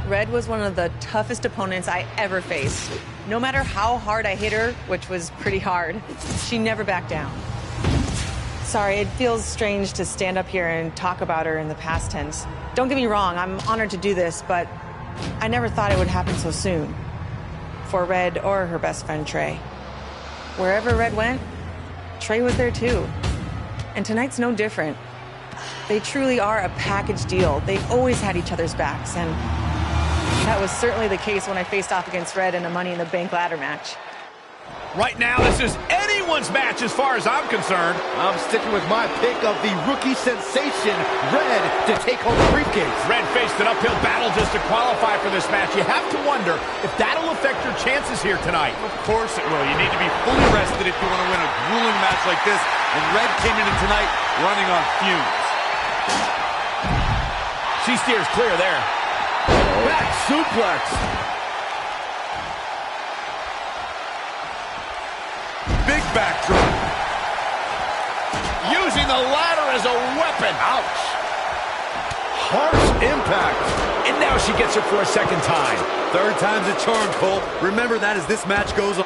Red was one of the toughest opponents I ever faced. No matter how hard I hit her, which was pretty hard, she never backed down. Sorry, it feels strange to stand up here and talk about her in the past tense. Don't get me wrong, I'm honored to do this, but I never thought it would happen so soon. For Red or her best friend, Trey. Wherever Red went, Trey was there too. And tonight's no different. They truly are a package deal. They've always had each other's backs, and that was certainly the case when I faced off against Red in a Money in the Bank ladder match. Right now, this is anyone's match as far as I'm concerned. I'm sticking with my pick of the rookie sensation, Red, to take home the briefcase. Red faced an uphill battle just to qualify for this match. You have to wonder if that'll affect your chances here tonight. Of course it will. You need to be fully rested if you want to win a grueling match like this. And Red came into tonight running on fumes. She steers clear there. Back suplex. Big backdrop. Using the ladder as a weapon. Ouch. Harsh impact. And now she gets it for a second time. Third time's a charm, Cole. Remember that as this match goes on.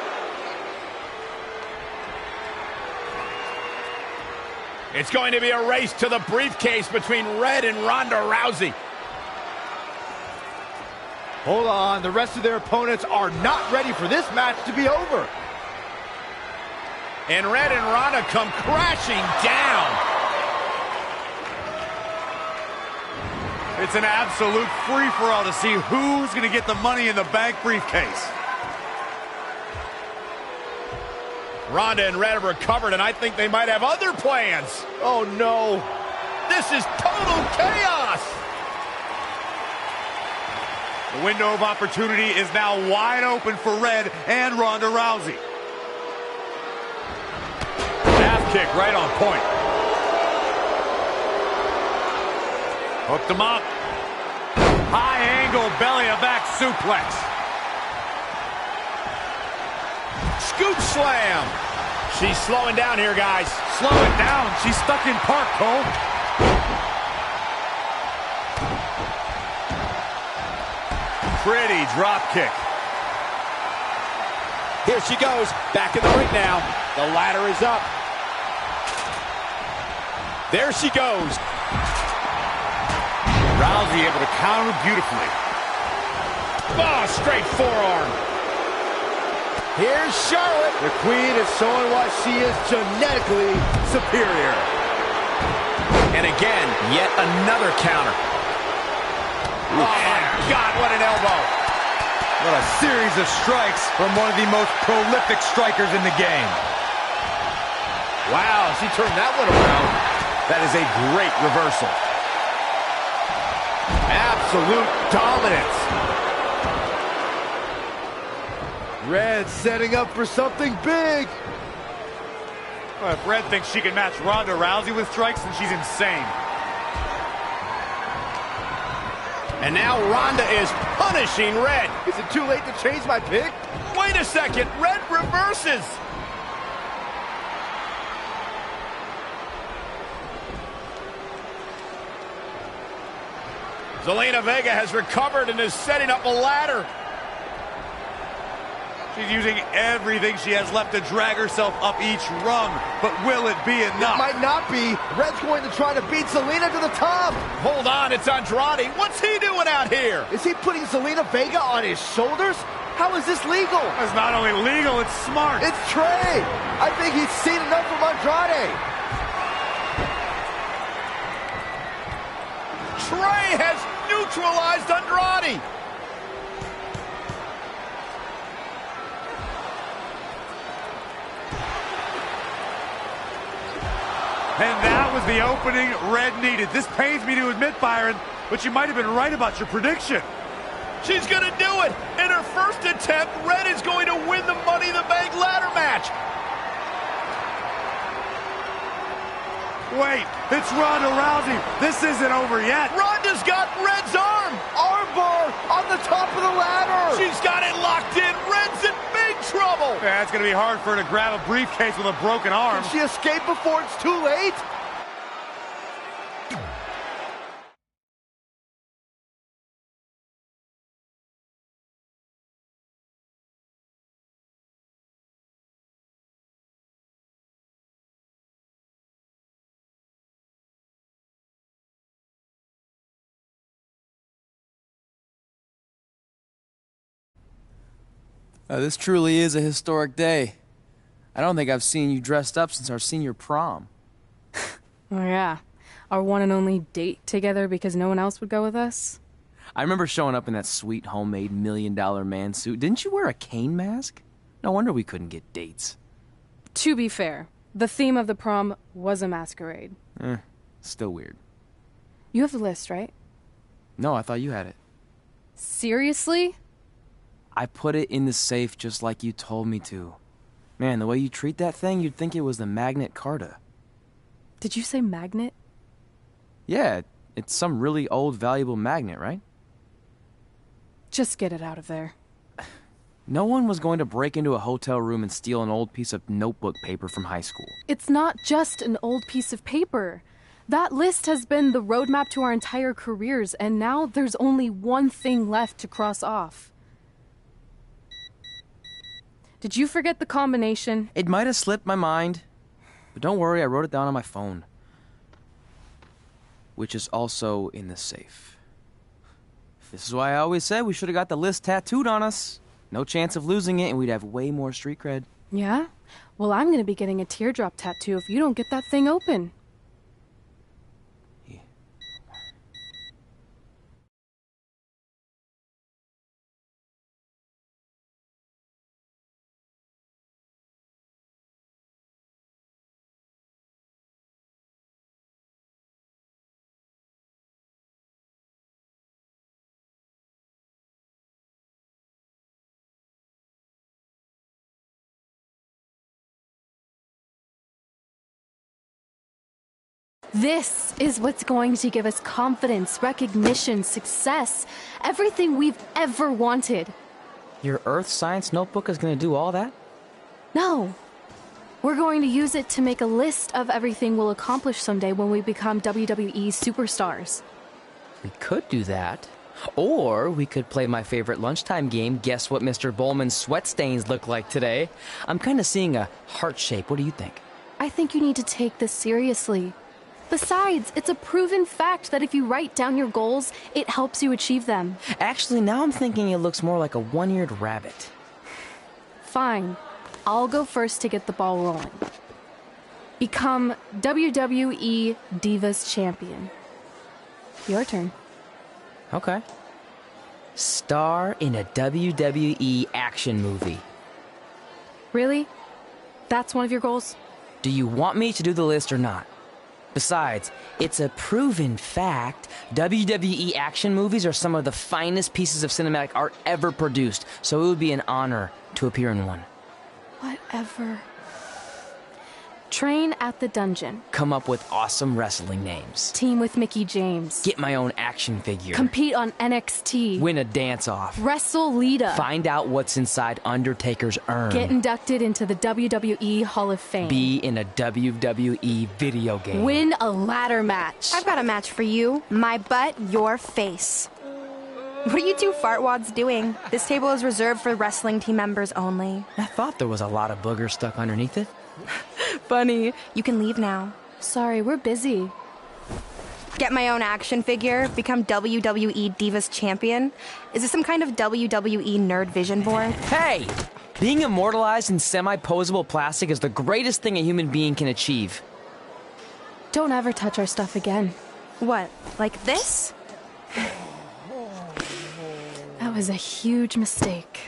It's going to be a race to the briefcase between Red and Ronda Rousey. Hold on, the rest of their opponents are not ready for this match to be over. And Red and Ronda come crashing down. It's an absolute free-for-all to see who's going to get the Money in the Bank briefcase. Ronda and Red have recovered, and I think they might have other plans. Oh, no. This is total chaos. The window of opportunity is now wide open for Red and Ronda Rousey. Half kick right on point. Hooked him up. High angle belly to back suplex. Scoop slam. She's slowing down here, guys. Slow it down. She's stuck in park, Cole. Pretty drop kick. Here she goes. Back in the ring now. The ladder is up. There she goes. Rousey able to counter beautifully. Oh, straight forearm. Here's Charlotte. The Queen is showing why she is genetically superior. And again, yet another counter. Oh, my God, what an elbow. What a series of strikes from one of the most prolific strikers in the game. Wow, she turned that one around. That is a great reversal. Absolute dominance. Red setting up for something big. Well, if Red thinks she can match Ronda Rousey with strikes, then she's insane. And now Ronda is punishing Red. Is it too late to change my pick? Wait a second. Red reverses. Zelina Vega has recovered and is setting up a ladder. She's using everything she has left to drag herself up each rung, but will it be enough? It might not be. Red's going to try to beat Zelina to the top. Hold on, it's Andrade. What's he doing out here? Is he putting Zelina Vega on his shoulders? How is this legal? It's not only legal, it's smart. It's Trey. I think he's seen enough from Andrade. Trey has neutralized Andrade. And that was the opening Red needed. This pains me to admit, Byron, but you might have been right about your prediction. She's going to do it. In her first attempt, Red is going to win the Money in the Bank ladder match. Wait, it's Ronda Rousey. This isn't over yet. Ronda's got Red's arm. Armbar on the top of the ladder. She's got it locked in. Red's in big trouble. Yeah, it's going to be hard for her to grab a briefcase with a broken arm. Can she escape before it's too late? This truly is a historic day. I don't think I've seen you dressed up since our senior prom. Oh yeah, our one and only date together because no one else would go with us? I remember showing up in that sweet homemade $1 million man suit. Didn't you wear a cane mask? No wonder we couldn't get dates. To be fair, the theme of the prom was a masquerade. Still weird. You have the list, right? No, I thought you had it. Seriously? I put it in the safe just like you told me to. Man, the way you treat that thing, you'd think it was the Magnet Carta. Did you say magnet? Yeah, it's some really old, valuable magnet, right? Just get it out of there. No one was going to break into a hotel room and steal an old piece of notebook paper from high school. It's not just an old piece of paper. That list has been the roadmap to our entire careers, and now there's only one thing left to cross off. Did you forget the combination? It might have slipped my mind, but don't worry, I wrote it down on my phone. Which is also in the safe. This is why I always said we should have got the list tattooed on us. No chance of losing it, and we'd have way more street cred. Yeah? Well, I'm gonna be getting a teardrop tattoo if you don't get that thing open. This is what's going to give us confidence, recognition, success, everything we've ever wanted. Your Earth Science notebook is going to do all that? No. We're going to use it to make a list of everything we'll accomplish someday when we become WWE superstars. We could do that. Or we could play my favorite lunchtime game, Guess What Mr. Bowman's Sweat Stains Look Like Today. I'm kind of seeing a heart shape. What do you think? I think you need to take this seriously. Besides, it's a proven fact that if you write down your goals, it helps you achieve them. Actually, now I'm thinking it looks more like a one-eared rabbit. Fine. I'll go first to get the ball rolling. Become WWE Divas Champion. Your turn. Okay. Star in a WWE action movie. Really? That's one of your goals? Do you want me to do the list or not? Besides, it's a proven fact, WWE action movies are some of the finest pieces of cinematic art ever produced, so it would be an honor to appear in one. Whatever. Train at the dungeon. Come up with awesome wrestling names. Team with Mickey James. Get my own action figure. Compete on NXT. Win a dance-off. Wrestle Lita. Find out what's inside Undertaker's urn. Get inducted into the WWE Hall of Fame. Be in a WWE video game. Win a ladder match. I've got a match for you. My butt, your face. What are you two fartwads doing? This table is reserved for wrestling team members only. I thought there was a lot of boogers stuck underneath it. Funny. You can leave now. Sorry, we're busy. Get my own action figure, become WWE Divas Champion. Is this some kind of WWE nerd vision board? Hey! Being immortalized in semi-posable plastic is the greatest thing a human being can achieve. Don't ever touch our stuff again. What, like this? That was a huge mistake.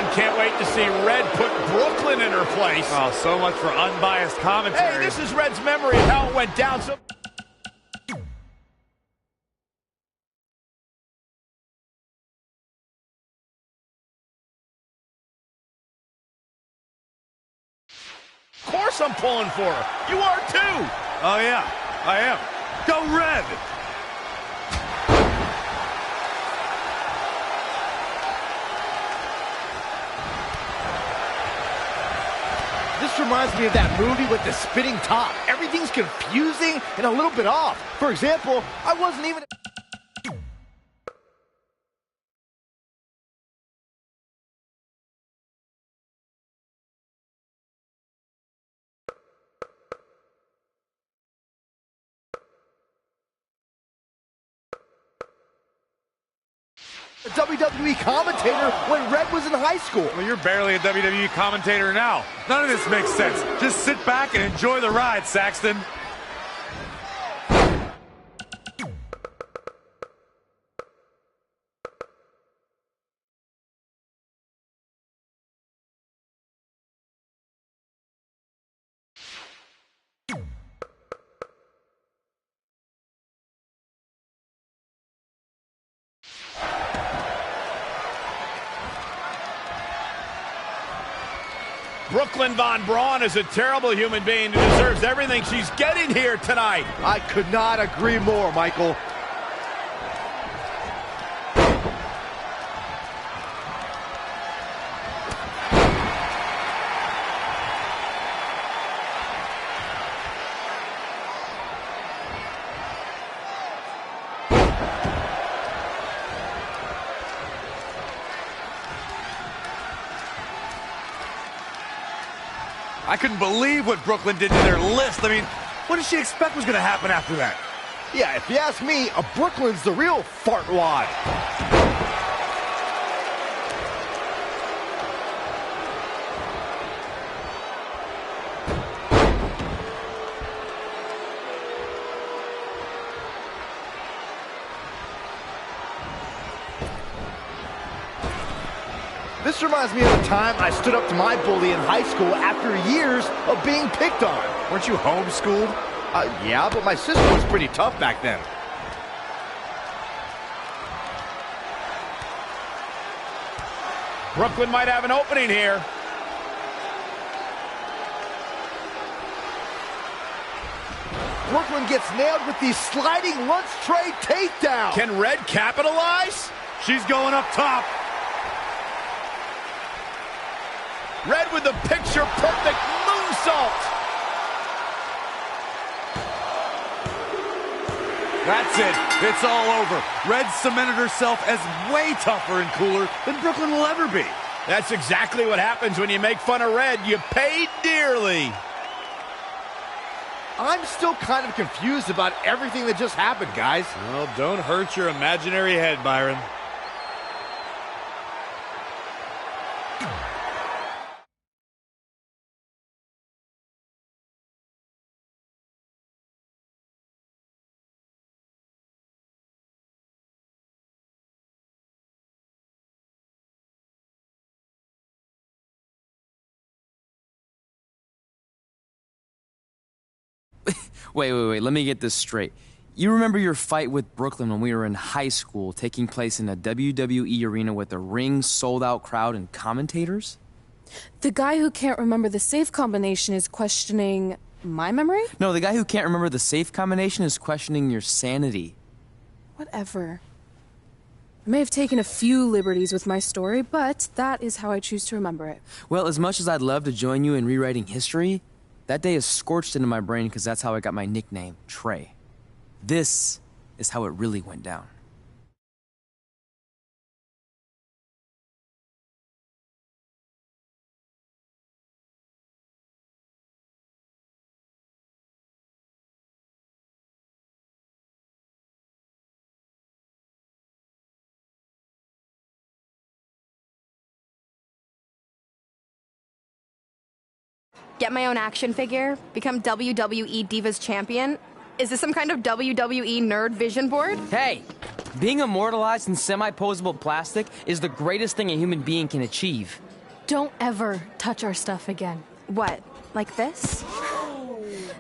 one can't wait to see Red put Brooklyn in her place. Oh, so much for unbiased commentary. Hey, this is Red's memory of how it went down. So of course I'm pulling for her. You are too. Oh, yeah, I am. Go Red! This reminds me of that movie with the spinning top. Everything's confusing and a little bit off. For example, I wasn't even... a WWE commentator when Red was in high school. Well, you're barely a WWE commentator now. None of this makes sense. Just sit back and enjoy the ride, Saxton. Brooklyn Von Braun is a terrible human being who deserves everything she's getting here tonight. I could not agree more, Michael. I couldn't believe what Brooklyn did to their list. I mean, what did she expect was going to happen after that? Yeah, if you ask me, Brooklyn's the real fartwad. This reminds me of the time I stood up to my bully in high school after years of being picked on. Weren't you homeschooled? Yeah, but my sister was pretty tough back then. Brooklyn might have an opening here. Brooklyn gets nailed with the sliding lunch tray takedown. Can Red capitalize? She's going up top. Red with the picture-perfect moonsault. That's it. It's all over. Red cemented herself as way tougher and cooler than Brooklyn will ever be. That's exactly what happens when you make fun of Red. You pay dearly. I'm still kind of confused about everything that just happened, guys. Well, don't hurt your imaginary head, Byron. Wait, let me get this straight. You remember your fight with Brooklyn when we were in high school, taking place in a WWE arena with a ring, sold-out crowd, and commentators? The guy who can't remember the safe combination is questioning my memory? No, the guy who can't remember the safe combination is questioning your sanity. Whatever. I may have taken a few liberties with my story, but that is how I choose to remember it. Well, as much as I'd love to join you in rewriting history, that day is scorched into my brain because that's how I got my nickname, Trey. This is how it really went down. Get my own action figure? Become WWE Divas Champion? Is this some kind of WWE nerd vision board? Hey, being immortalized in semi-posable plastic is the greatest thing a human being can achieve. Don't ever touch our stuff again. What, like this?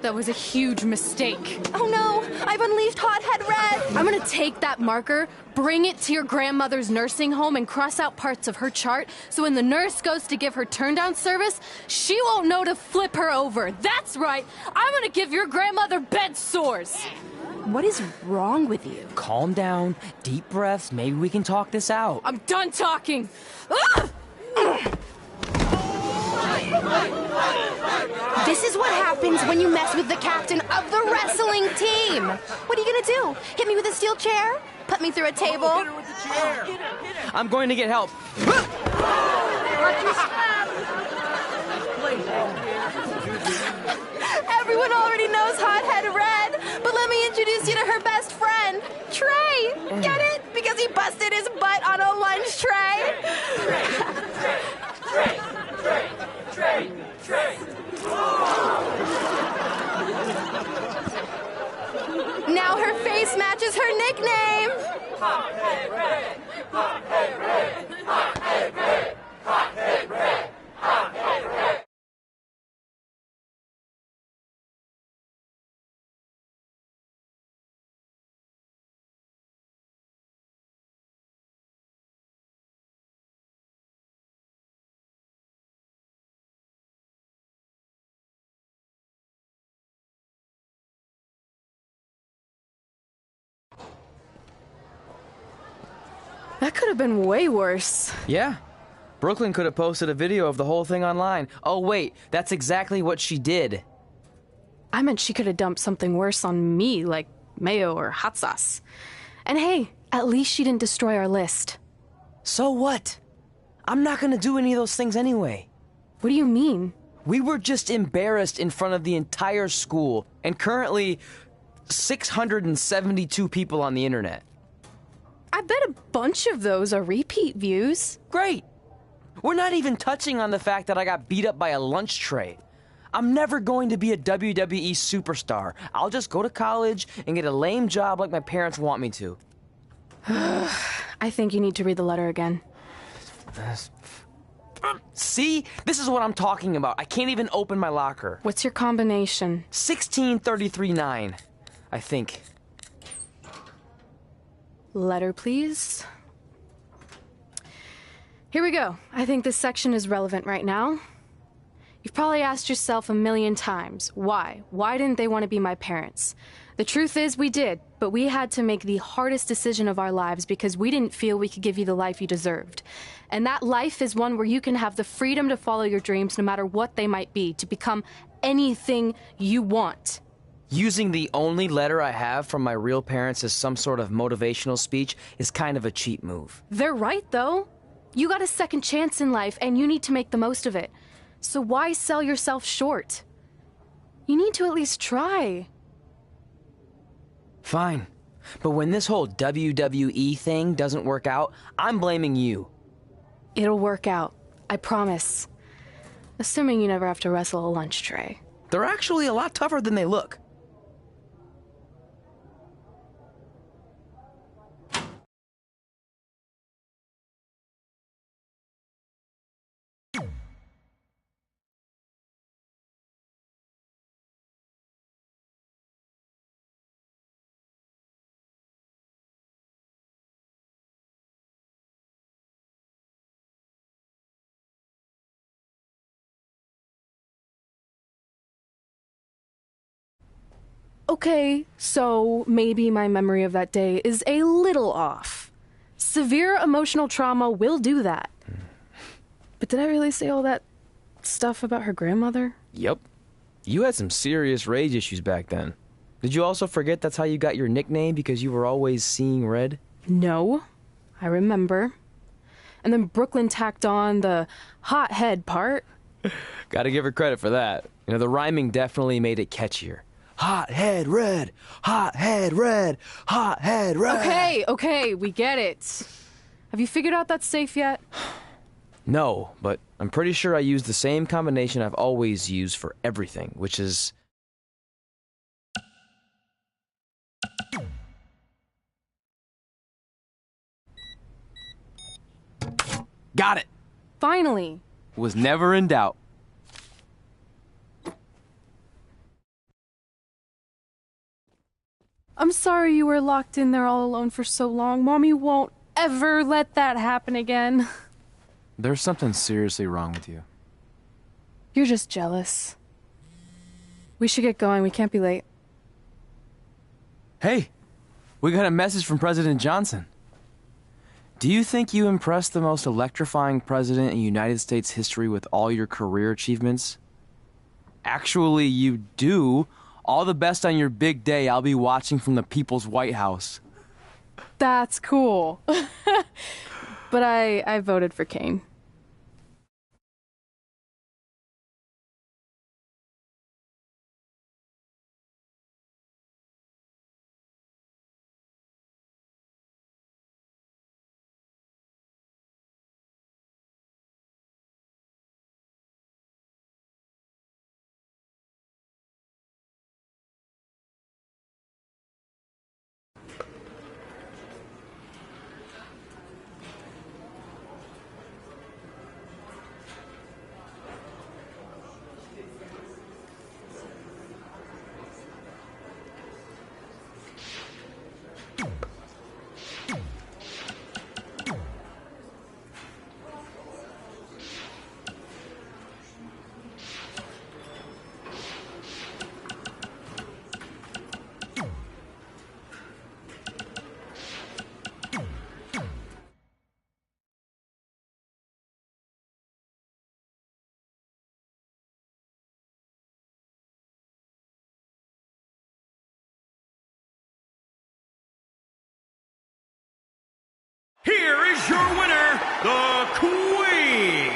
That was a huge mistake. Oh no, I've unleashed Hothead Red! I'm gonna take that marker, bring it to your grandmother's nursing home, and cross out parts of her chart so when the nurse goes to give her turn-down service, she won't know to flip her over. That's right, I'm gonna give your grandmother bed sores. What is wrong with you? Calm down, deep breaths, maybe we can talk this out. I'm done talking. Ah! This is what happens when you mess with the captain of the wrestling team. What are you gonna do? Hit me with a steel chair? Put me through a table? Hit her with the chair. I'm going to get help. Everyone already knows Hothead Red, but let me introduce you to her best friend, Trey. Get it? Because he busted his butt on a lunch tray. Now her face matches her nickname. Hothead Red! Hothead Red! Hothead Red! Hothead Red! Hothead Red! That could have been way worse. Yeah. Brooklyn could have posted a video of the whole thing online. Oh, wait, that's exactly what she did. I meant she could have dumped something worse on me, like mayo or hot sauce. And hey, at least she didn't destroy our list. So what? I'm not gonna do any of those things anyway. What do you mean? We were just embarrassed in front of the entire school, and currently 672 people on the internet. I bet a bunch of those are repeat views. Great. We're not even touching on the fact that I got beat up by a lunch tray. I'm never going to be a WWE superstar. I'll just go to college and get a lame job like my parents want me to. I think you need to read the letter again. See? This is what I'm talking about. I can't even open my locker. What's your combination? 16339, I think. Letter, please. Here we go. I think this section is relevant right now. You've probably asked yourself a million times, why? Why didn't they want to be my parents? The truth is we did, but we had to make the hardest decision of our lives because we didn't feel we could give you the life you deserved. And that life is one where you can have the freedom to follow your dreams no matter what they might be, to become anything you want. Using the only letter I have from my real parents as some sort of motivational speech is kind of a cheap move. They're right, though. You got a second chance in life, and you need to make the most of it. So why sell yourself short? You need to at least try. Fine. But when this whole WWE thing doesn't work out, I'm blaming you. It'll work out. I promise. Assuming you never have to wrestle a lunch tray. They're actually a lot tougher than they look. Okay, so maybe my memory of that day is a little off. Severe emotional trauma will do that. But did I really say all that stuff about her grandmother? Yep. You had some serious rage issues back then. Did you also forget that's how you got your nickname because you were always seeing red? No, I remember. And then Brooklyn tacked on the hot head part. Gotta give her credit for that. You know, the rhyming definitely made it catchier. Hot head red, hot head red, hot head red. Okay, we get it. Have you figured out that's safe yet? No, but I'm pretty sure I used the same combination I've always used for everything, which is... Got it! Finally. was never in doubt. I'm sorry you were locked in there all alone for so long. Mommy won't ever let that happen again. There's something seriously wrong with you. You're just jealous. We should get going. We can't be late. Hey, we got a message from President Johnson. Do you think you impressed the most electrifying president in United States history with all your career achievements? Actually, you do. All the best on your big day. I'll be watching from the People's White House. That's cool. But I voted for Kane. Here is your winner, the Queen.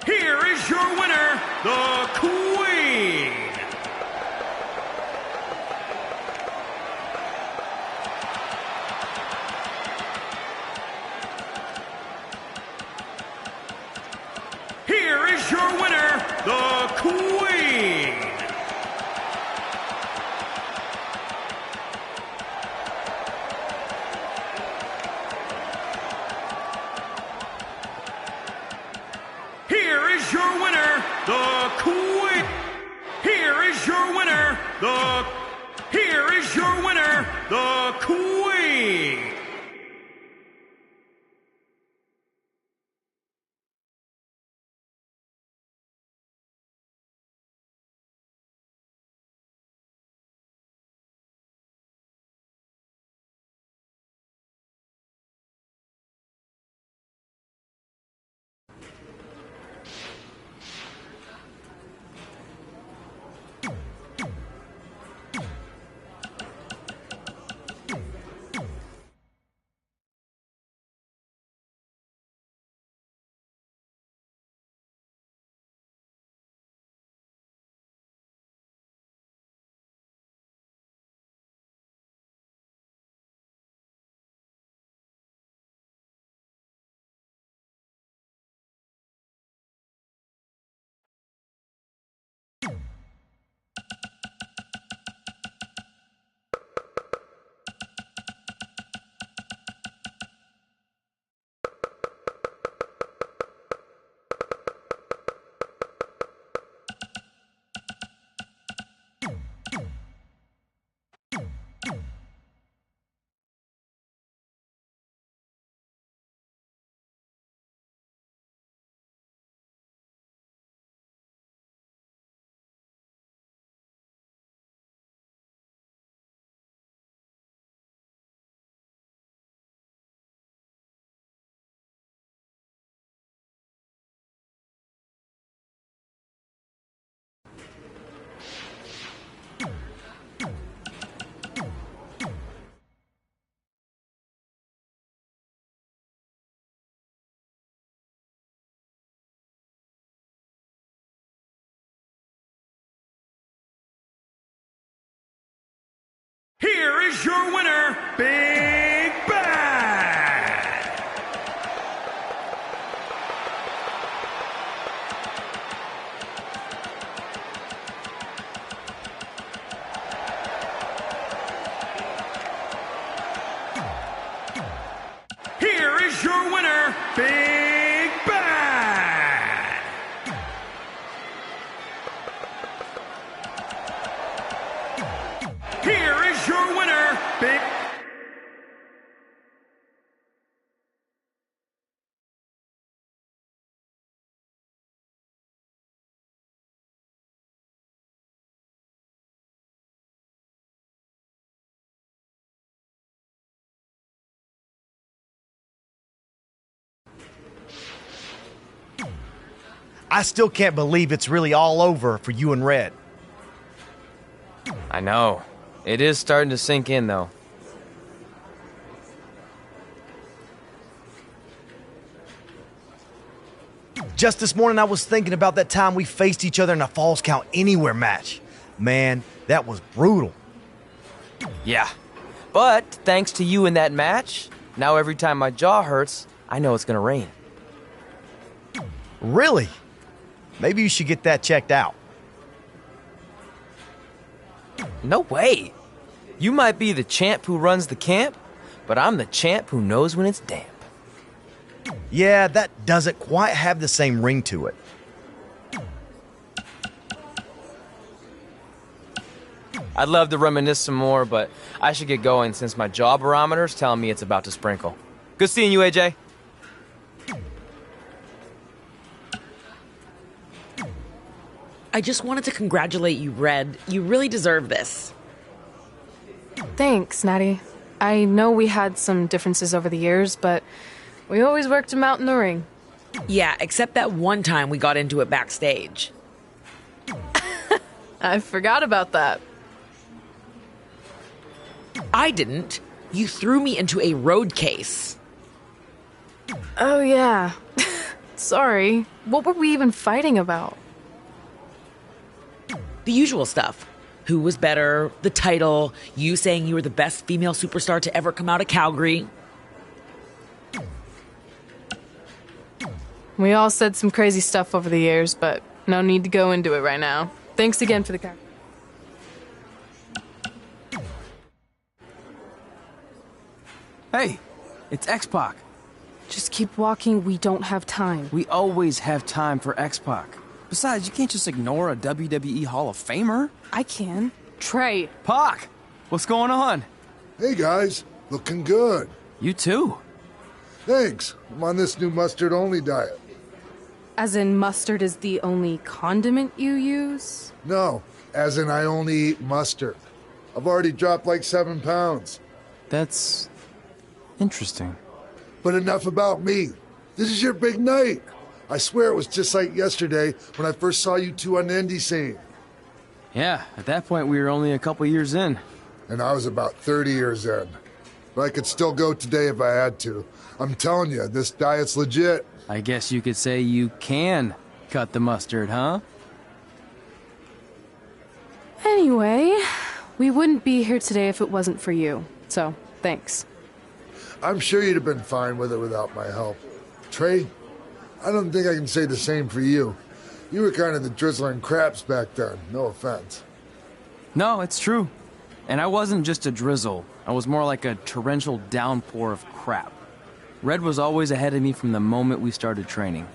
Here is your winner, the Queen. Here is your winner, the Queen. Here is your winner, the Queen. Here is your winner, the. Here is your winner, the Queen. Here is your winner, Big Bad. Big Bad. Here is your winner, Big. I still can't believe it's really all over for you and Red. I know. It is starting to sink in, though. Just this morning, I was thinking about that time we faced each other in a Falls Count Anywhere match. Man, that was brutal. Yeah. But thanks to you in that match, now every time my jaw hurts, I know it's gonna rain. Really? Maybe you should get that checked out. No way. You might be the champ who runs the camp, but I'm the champ who knows when it's damp. Yeah, that doesn't quite have the same ring to it. I'd love to reminisce some more, but I should get going since my jaw barometer's telling me it's about to sprinkle. Good seeing you, AJ. I just wanted to congratulate you, Red. You really deserve this. Thanks, Natty. I know we had some differences over the years, but we always worked them out in the ring. Yeah, except that one time we got into it backstage. I forgot about that. I didn't. You threw me into a road case. Oh, yeah. Sorry. What were we even fighting about? The usual stuff. Who was better, the title, you saying you were the best female superstar to ever come out of Calgary. We all said some crazy stuff over the years, but no need to go into it right now. Thanks again for the car. Hey, it's X-Pac. Just keep walking, we don't have time. We always have time for X-Pac. Besides, you can't just ignore a WWE Hall of Famer. I can. Trey. Pac, what's going on? Hey guys, looking good. You too. Thanks. I'm on this new mustard-only diet. As in mustard is the only condiment you use? No, as in I only eat mustard. I've already dropped like 7 pounds. That's interesting. But enough about me. This is your big night. I swear it was just like yesterday when I first saw you two on the indie scene. Yeah, at that point we were only a couple years in. And I was about 30 years in. But I could still go today if I had to. I'm telling you, this diet's legit. I guess you could say you can cut the mustard, huh? Anyway, we wouldn't be here today if it wasn't for you. So, thanks. I'm sure you'd have been fine with it without my help. Trey, I don't think I can say the same for you. You were kind of the drizzling craps back then, no offense. No, it's true. And I wasn't just a drizzle. I was more like a torrential downpour of crap. Red was always ahead of me from the moment we started training.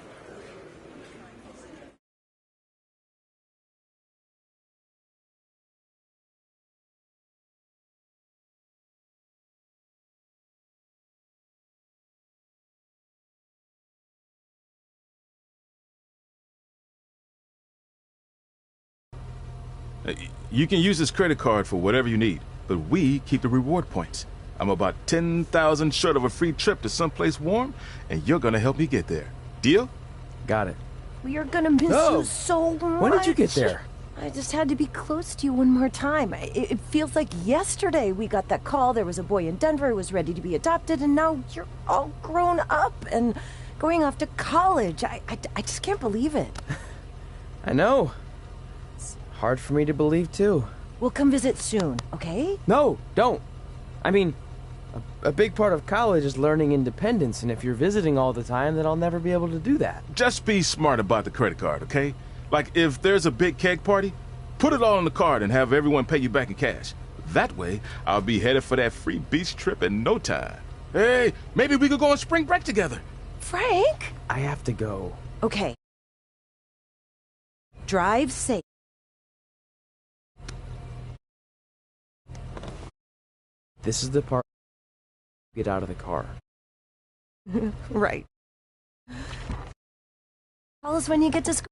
You can use this credit card for whatever you need, but we keep the reward points. I'm about 10,000 short of a free trip to someplace warm, and you're gonna help me get there. Deal? Got it. We are gonna miss you so much. When did you get there? I just had to be close to you one more time. It feels like yesterday we got that call. There was a boy in Denver who was ready to be adopted, and now you're all grown up and going off to college. I just can't believe it. I know. It's hard for me to believe, too. We'll come visit soon, okay? No, don't. I mean, a big part of college is learning independence, and if you're visiting all the time, then I'll never be able to do that. Just be smart about the credit card, okay? Like, if there's a big keg party, put it all on the card and have everyone pay you back in cash. That way, I'll be headed for that free beach trip in no time. Hey, maybe we could go on spring break together. Frank? I have to go. Okay. Drive safe. This is the part. Get out of the car. Right. Call us when you get to school.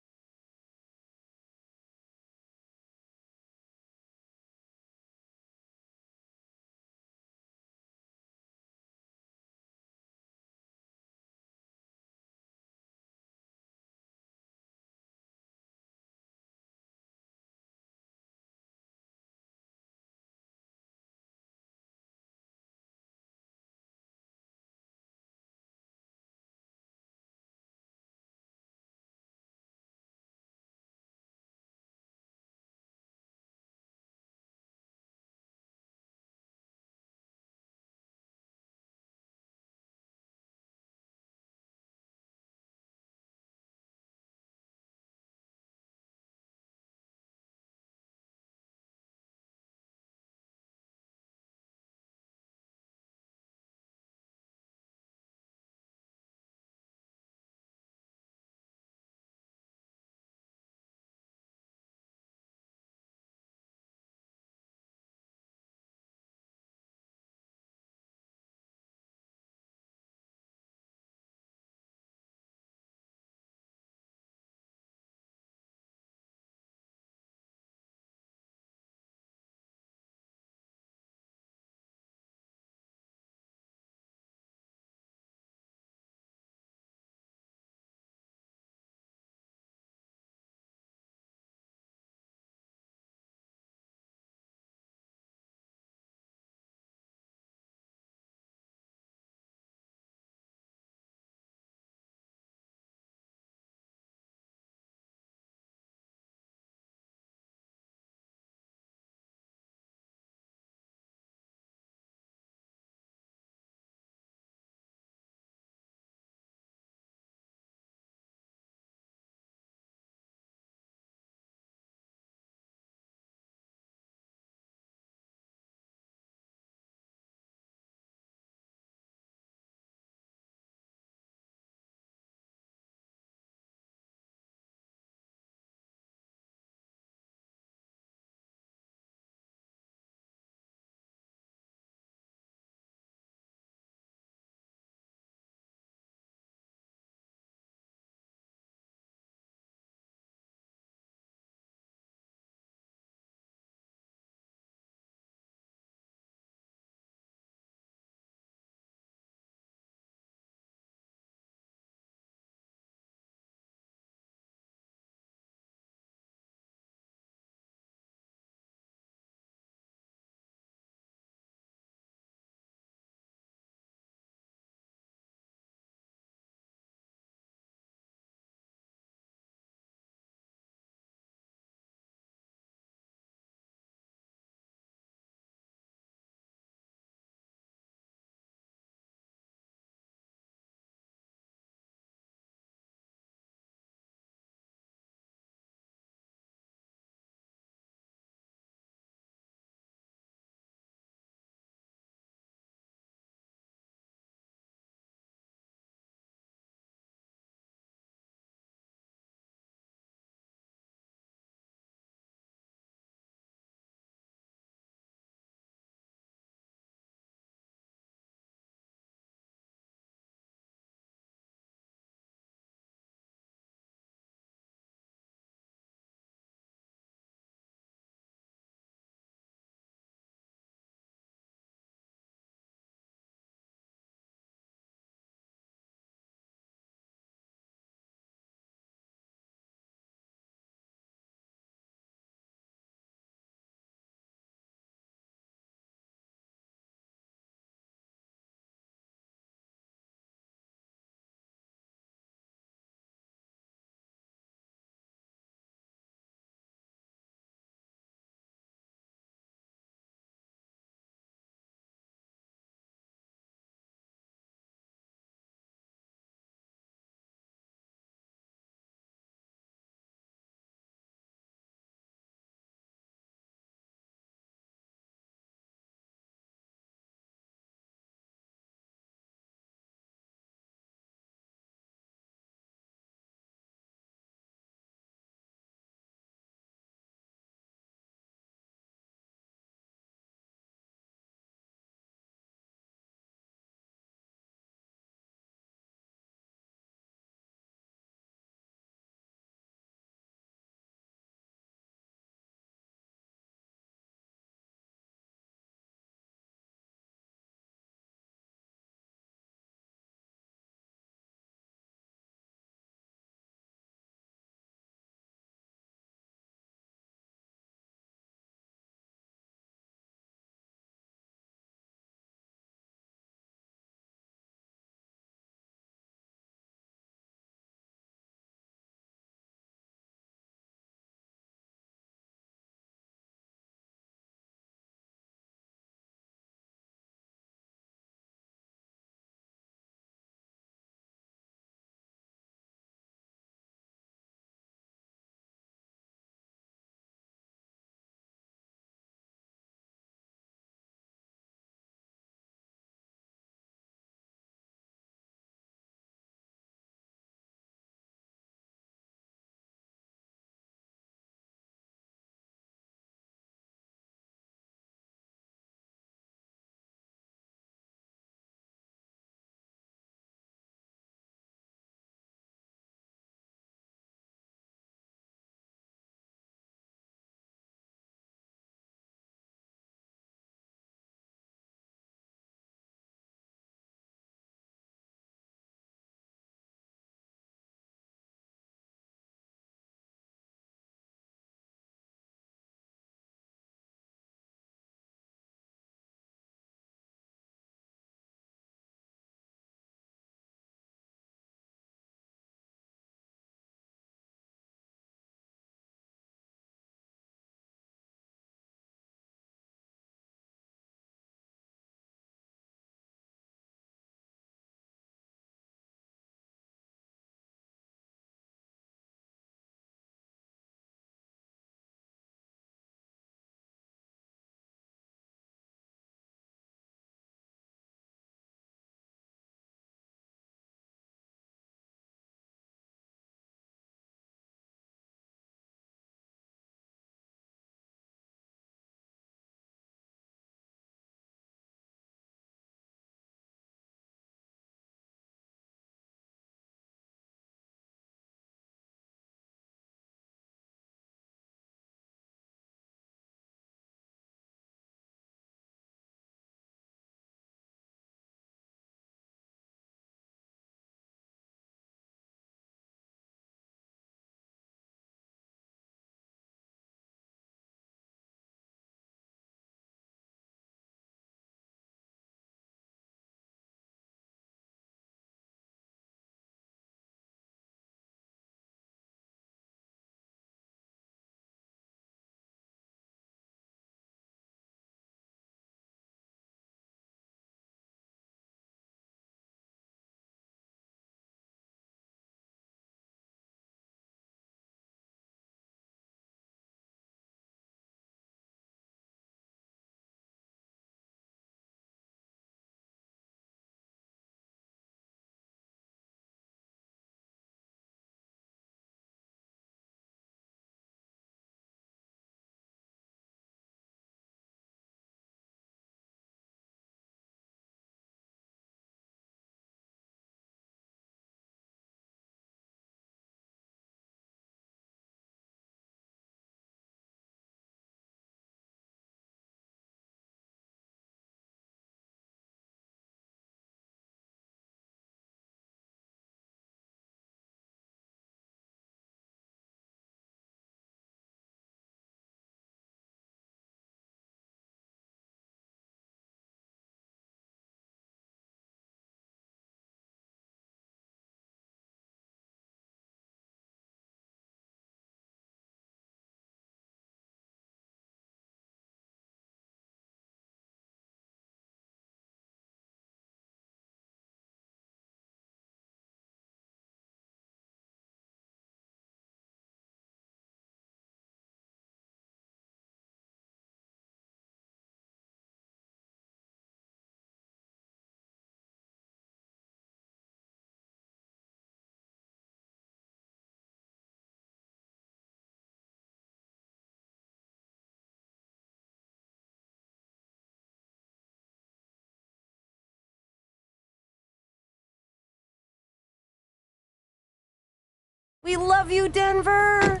We love you, Denver!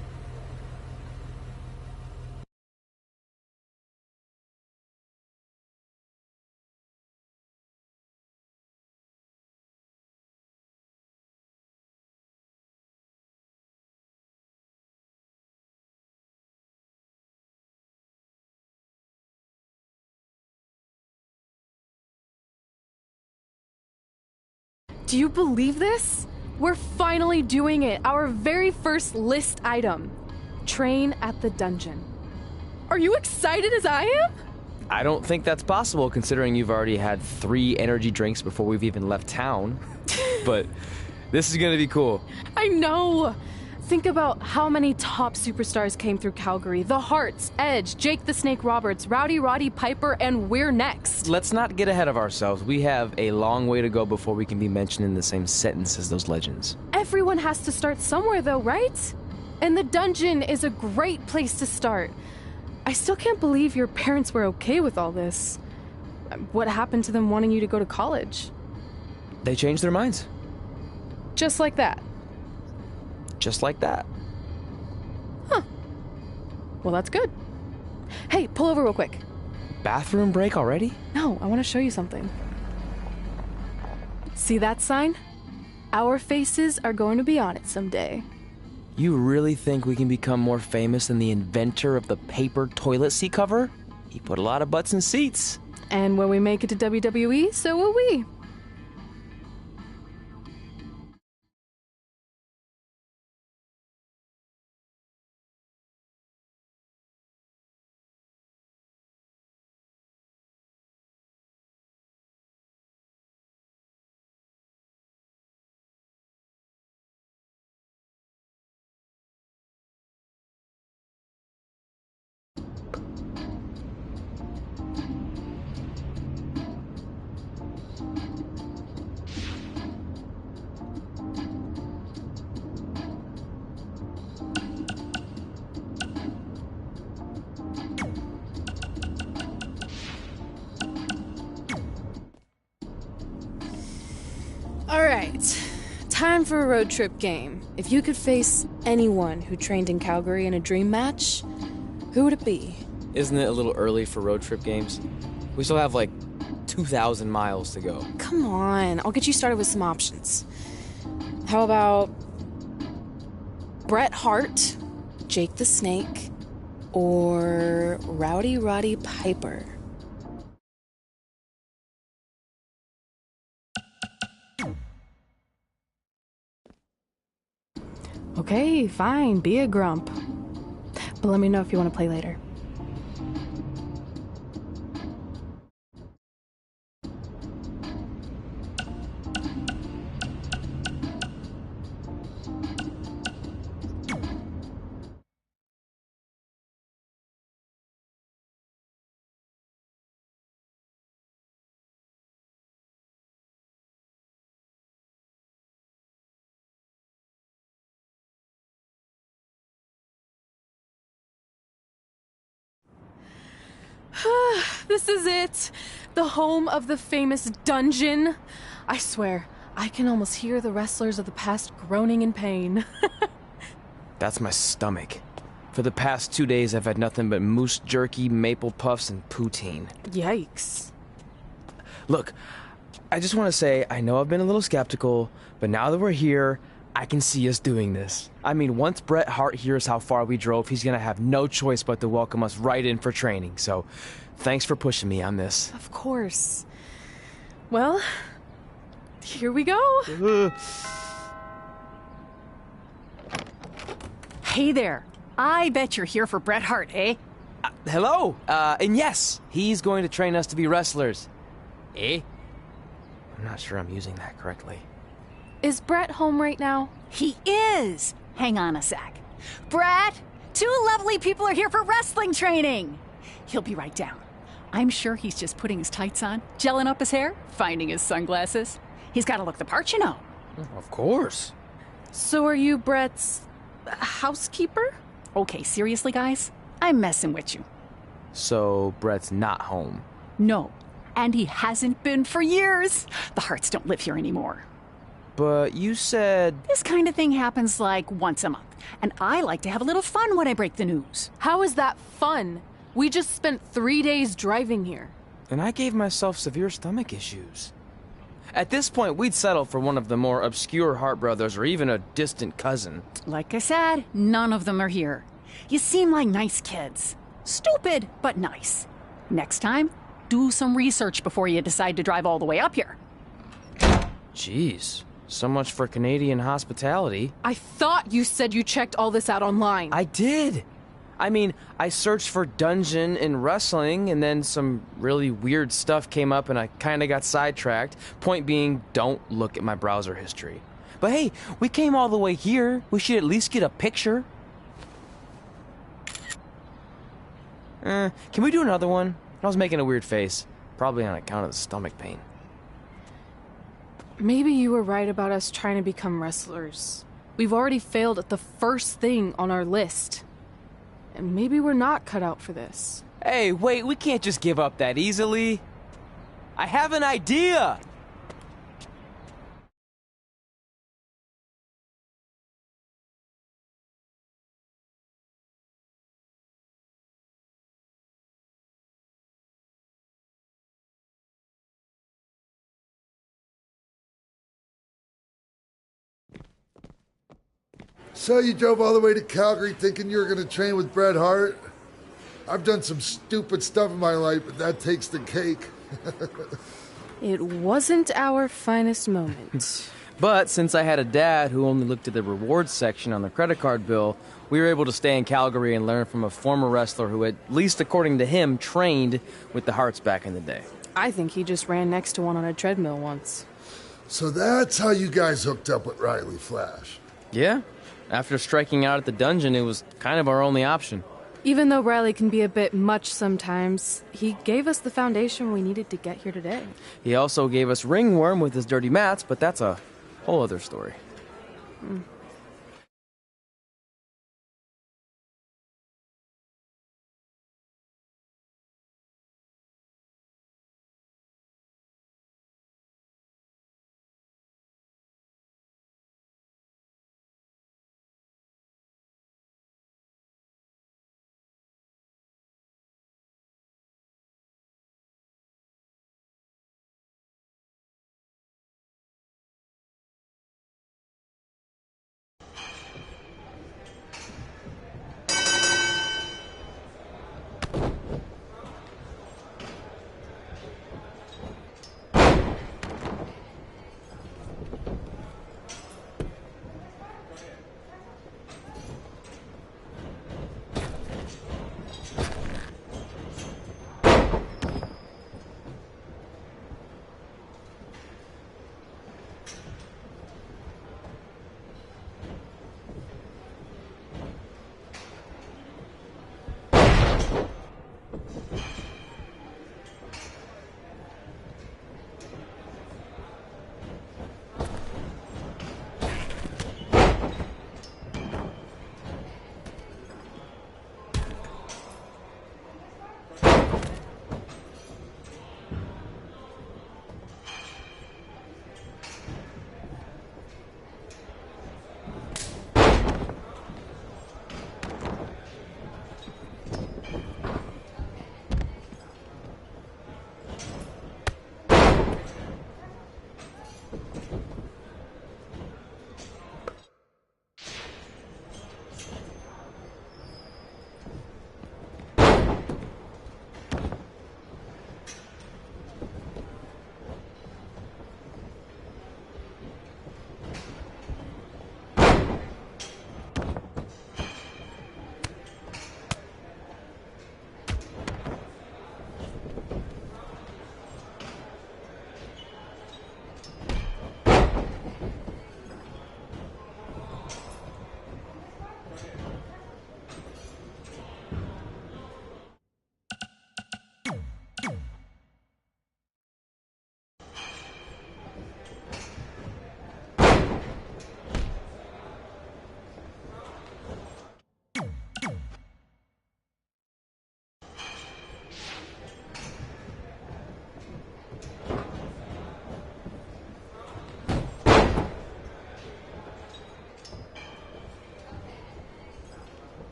Do you believe this? We're finally doing it. Our very first list item. Train at the dungeon. Are you excited as I am? I don't think that's possible considering you've already had 3 energy drinks before we've even left town. But this is gonna be cool. I know. Think about how many top superstars came through Calgary. The Hearts, Edge, Jake the Snake Roberts, Rowdy Roddy Piper, and we're next. Let's not get ahead of ourselves. We have a long way to go before we can be mentioned in the same sentence as those legends. Everyone has to start somewhere though, right? And the dungeon is a great place to start. I still can't believe your parents were okay with all this. What happened to them wanting you to go to college? They changed their minds. Just like that. Just like that. Huh. Well, that's good. Hey, pull over real quick. Bathroom break already? No, I want to show you something. See that sign? Our faces are going to be on it someday. You really think we can become more famous than the inventor of the paper toilet seat cover? He put a lot of butts in seats. And when we make it to WWE, so will we. Alright, time for a road trip game. If you could face anyone who trained in Calgary in a dream match, who would it be? Isn't it a little early for road trip games? We still have like 2,000 miles to go. Come on, I'll get you started with some options. How about Bret Hart, Jake the Snake, or Rowdy Roddy Piper? Okay, fine, be a grump. But let me know if you want to play later. This is it. The home of the famous dungeon. I swear, I can almost hear the wrestlers of the past groaning in pain. That's my stomach. For the past 2 days, I've had nothing but moose jerky, maple puffs, and poutine. Yikes. Look, I just want to say, I know I've been a little skeptical, but now that we're here, I can see us doing this. I mean, once Bret Hart hears how far we drove, he's gonna have no choice but to welcome us right in for training. So, thanks for pushing me on this. Of course. Well, here we go. Hey there. I bet you're here for Bret Hart, eh? Hello. And yes, he's going to train us to be wrestlers. Eh? I'm not sure I'm using that correctly. Is Bret home right now? He is. Hang on a sec. Bret, 2 lovely people are here for wrestling training. He'll be right down. I'm sure he's just putting his tights on, gelling up his hair, finding his sunglasses. He's got to look the part, you know. Of course. So are you Bret's housekeeper? Okay, seriously, guys? I'm messing with you. So, Bret's not home. No, and he hasn't been for years. The Harts don't live here anymore. But you said... This kind of thing happens like once a month, and I like to have a little fun when I break the news. How is that fun? We just spent 3 days driving here. And I gave myself severe stomach issues. At this point, we'd settle for one of the more obscure Hart brothers or even a distant cousin. Like I said, none of them are here. You seem like nice kids. Stupid, but nice. Next time, do some research before you decide to drive all the way up here. Jeez, so much for Canadian hospitality. I thought you said you checked all this out online. I did. I mean, I searched for dungeon in wrestling, and then some really weird stuff came up, and I kind of got sidetracked. Point being, don't look at my browser history. But hey, we came all the way here. We should at least get a picture. Can we do another one? I was making a weird face. Probably on account of the stomach pain. Maybe you were right about us trying to become wrestlers. We've already failed at the first thing on our list. And maybe we're not cut out for this. Hey, wait, we can't just give up that easily. I have an idea! So you drove all the way to Calgary thinking you were going to train with Bret Hart? I've done some stupid stuff in my life, but that takes the cake. It wasn't our finest moment. But since I had a dad who only looked at the rewards section on the credit card bill, we were able to stay in Calgary and learn from a former wrestler who, at least according to him, trained with the Harts back in the day. I think he just ran next to one on a treadmill once. So that's how you guys hooked up with Riley Flash. Yeah. After striking out at the dungeon, it was kind of our only option. Even though Riley can be a bit much sometimes, he gave us the foundation we needed to get here today. He also gave us Ringworm with his dirty mats, but that's a whole other story.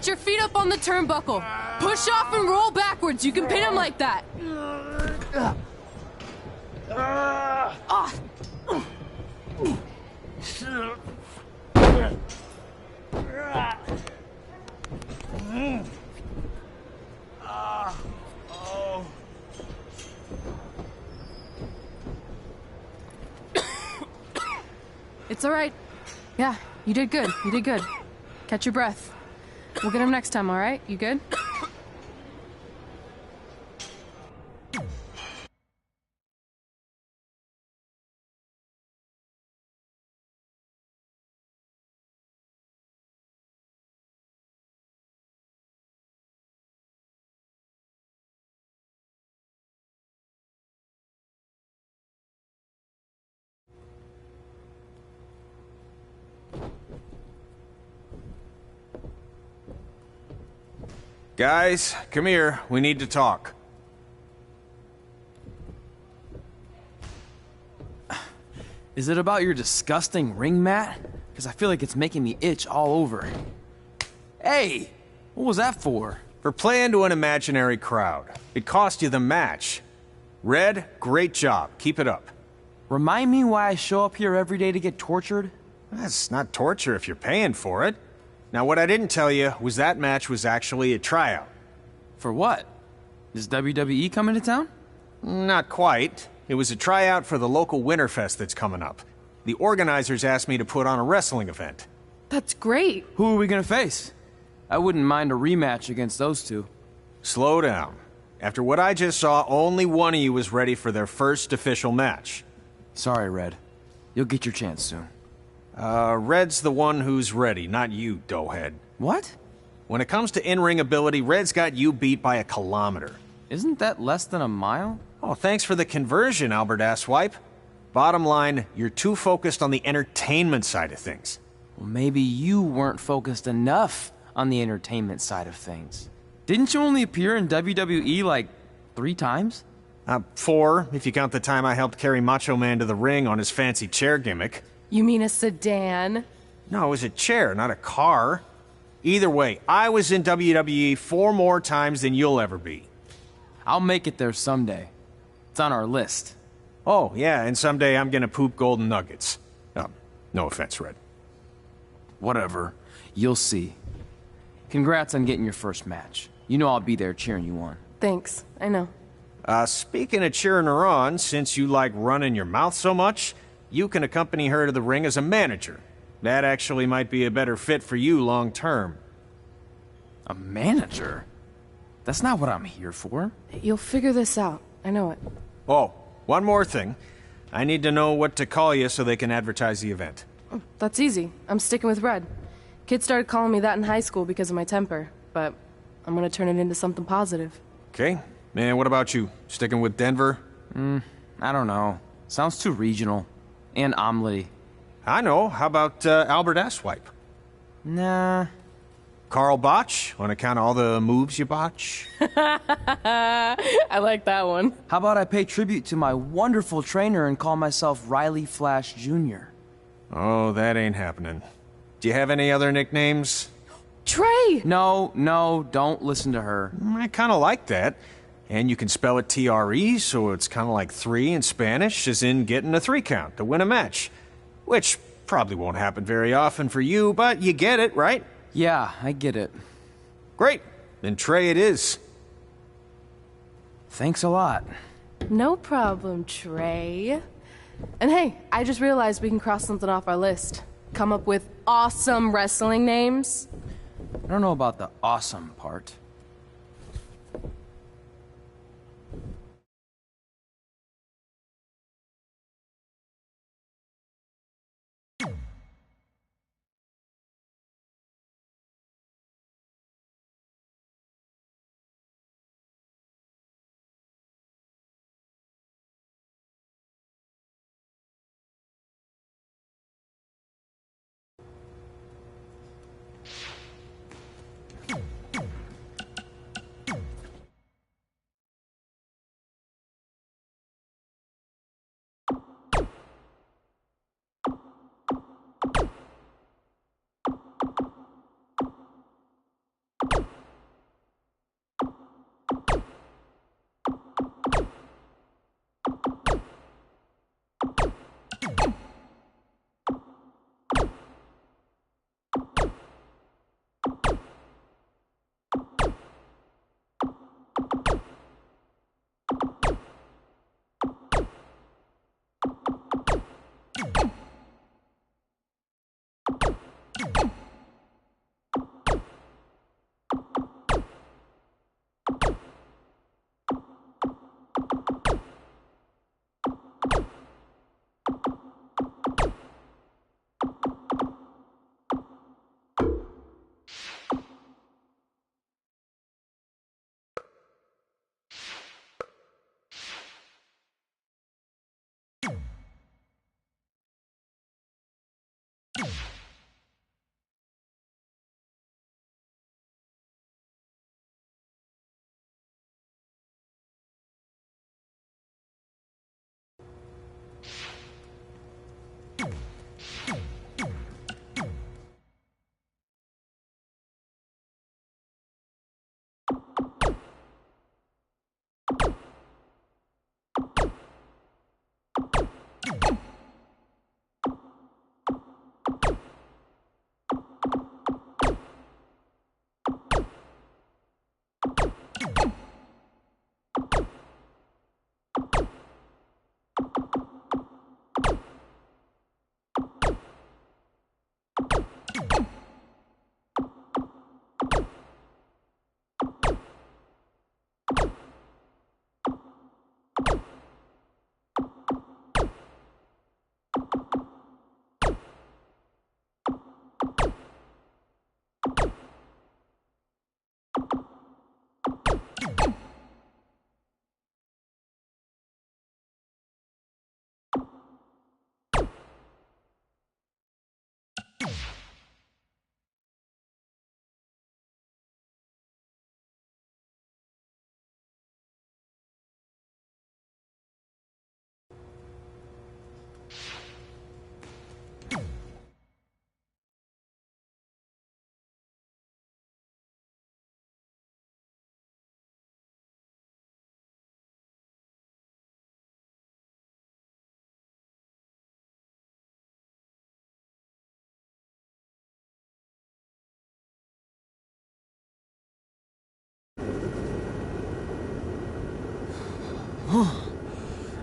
Get your feet up on the turnbuckle. Push off and roll backwards. You can pin him like that. It's all right. Yeah, you did good. You did good. Catch your breath. We'll get him next time, all right? You good? Guys, come here. We need to talk. Is it about your disgusting ring mat? Because I feel like it's making me itch all over. Hey! What was that for? For playing to an imaginary crowd. It cost you the match. Red, great job. Keep it up. Remind me why I show up here every day to get tortured? That's not torture if you're paying for it. Now, what I didn't tell you was that match was actually a tryout. For what? Is WWE coming to town? Not quite. It was a tryout for the local Winterfest that's coming up. The organizers asked me to put on a wrestling event. That's great. Who are we gonna face? I wouldn't mind a rematch against those two. Slow down. After what I just saw, only one of you was ready for their first official match. Sorry, Red. You'll get your chance soon. Red's the one who's ready, not you, doughhead. What? When it comes to in-ring ability, Red's got you beat by a kilometer. Isn't that less than a mile? Oh, thanks for the conversion, Albert Asswipe. Bottom line, you're too focused on the entertainment side of things. Well, maybe you weren't focused enough on the entertainment side of things. Didn't you only appear in WWE like 3 times? 4, if you count the time I helped carry Macho Man to the ring on his fancy chair gimmick. You mean a sedan? No, it was a chair, not a car. Either way, I was in WWE 4 more times than you'll ever be. I'll make it there someday. It's on our list. Oh, yeah, and someday I'm gonna poop golden nuggets. No offense, Red. Whatever. You'll see. Congrats on getting your first match. You know I'll be there cheering you on. Thanks. I know. Speaking of cheering her on, since you like running your mouth so much, you can accompany her to the ring as a manager. That actually might be a better fit for you long term. A manager? That's not what I'm here for. You'll figure this out. I know it. Oh, one more thing. I need to know what to call you so they can advertise the event. Oh, that's easy. I'm sticking with Red. Kids started calling me that in high school because of my temper, but I'm gonna turn it into something positive. Okay. Man, what about you? Sticking with Denver? I don't know. Sounds too regional. And omelette-y. I know. How about Albert Asswipe? Nah. Carl Botch, on account of all the moves you botch? I like that one. How about I pay tribute to my wonderful trainer and call myself Riley Flash Jr.? Oh, that ain't happening. Do you have any other nicknames? Trey! No, don't listen to her. I kind of like that. And you can spell it T-R-E, so it's kind of like 3 in Spanish, as in getting a 3 count to win a match. Which probably won't happen very often for you, but you get it, right? Yeah, I get it. Great. Then Trey it is. Thanks a lot. No problem, Trey. And hey, I just realized we can cross something off our list. Come up with awesome wrestling names. I don't know about the awesome part.